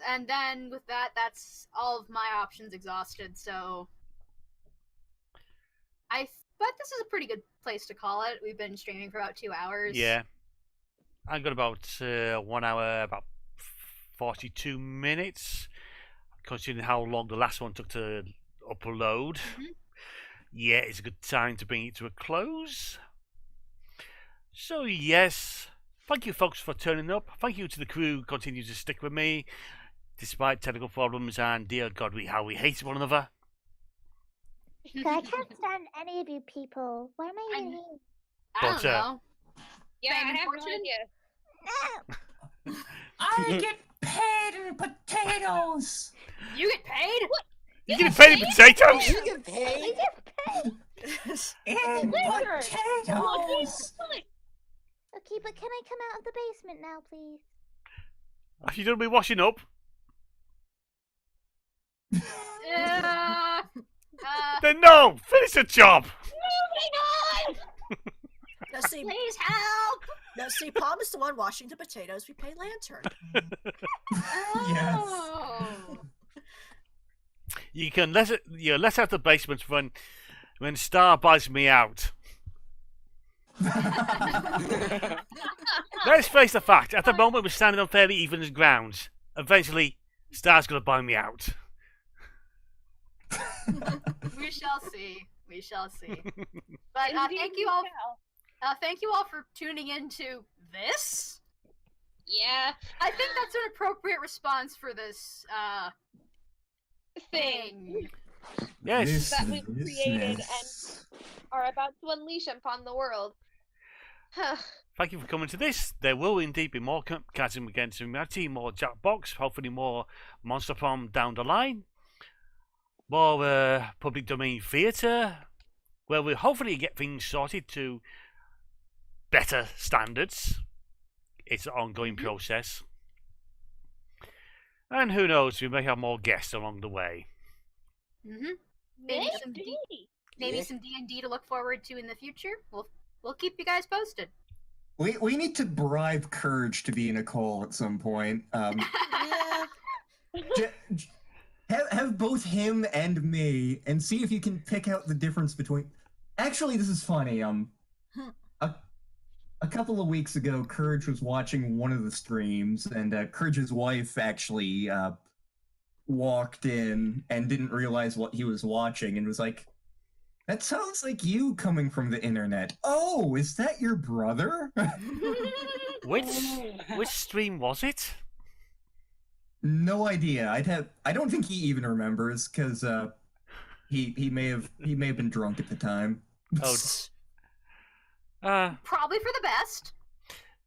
And then with that, that's all of my options exhausted. So but this is a pretty good place to call it. We've been streaming for about 2 hours. Yeah. I got about 1 hour, about 42 minutes, considering how long the last one took to upload. Mhm. Yeah, it's a good time to bring it to a close. So yes, thank you folks for turning up. Thank you to the crew who continue to stick with me, despite technical problems and dear God, how we hate one another. I can't stand any of you people. Why am I even here? I don't But, know. Yeah, Fame I and have no fortune? idea. No! I get paid in potatoes. You get paid? You getting paid in potatoes? You get paid? In potatoes. Okay, but can I come out of the basement now, please? Have you done me washing up? Then no, finish the job. Now see, Please help! Palm is the one washing the potatoes. We pay Lantern. Yes. Oh. You can let out the basement when Star buys me out. Let's face the fact. At the moment, we're standing on fairly even ground. Eventually, Star's gonna buy me out. We shall see. We shall see. But Indeed thank we you all. shall. Thank you all for tuning into this. Yeah. I think that's an appropriate response for this Thing Yes. that we've created and are about to unleash upon the world. Thank you for coming to this. There will indeed be more Chasm Against Humanity, more Jackbox, hopefully more Monster Prom down the line, more public domain theatre, where we'll hopefully get things sorted to better standards. It's an ongoing process. And who knows, we may have more guests along the way. Mm-hmm. Maybe some Maybe. some D&D to look forward to in the future. We'll keep you guys posted. We need to bribe Courage to be in a call at some point. Yeah. Have both him and me, and see if you can pick out the difference between. Actually, this is funny. a couple of weeks ago, Courage was watching one of the streams, and Courage's wife actually walked in and didn't realize what he was watching and was like, "That sounds like you coming from the internet. Oh, is that your brother?" Which stream was it? No idea. I don't think he even remembers because he may have been drunk at the time. Oh. Probably for the best.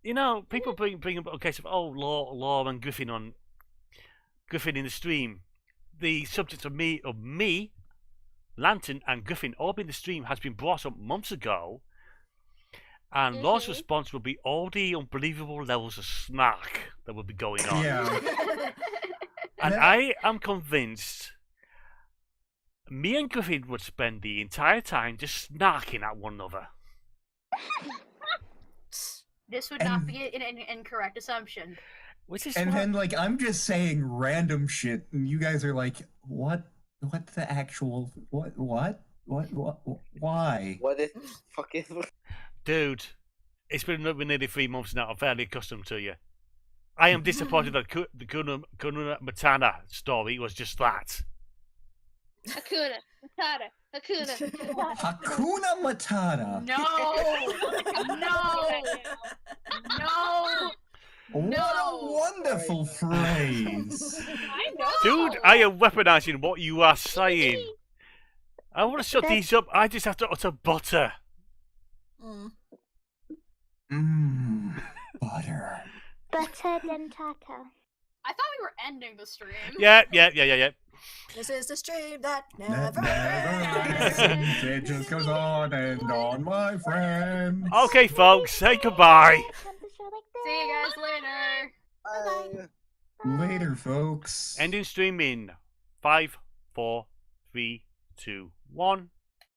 You know, people bring up a case of Law and Griffin in the stream. The subject of me, Lantern and Griffin all in the stream has been brought up months ago, and Law's response will be all the unbelievable levels of snark that will be going on. Yeah. And I am convinced me and Griffin would spend the entire time just snarking at one another. This would not be an incorrect assumption. Then, like, I'm just saying random shit, and you guys are like, what the actual, what, why? What the fuck is... Dude, it's been nearly 3 months now. I'm fairly accustomed to you. I am disappointed that the Kuna Matana story was just that. Hakuna Matata. Hakuna Matata. No. What a wonderful phrase. I know. Dude, I am weaponizing what you are saying. I want to shut these up. I just have to utter butter. Butter. Butter dentata. I thought we were ending the stream. Yeah. This is the stream that That never never ends. It just goes on and on, my friend. Okay, folks, say goodbye. See you guys later. Later, folks. Ending stream in 5, 4, 3, 2, 1.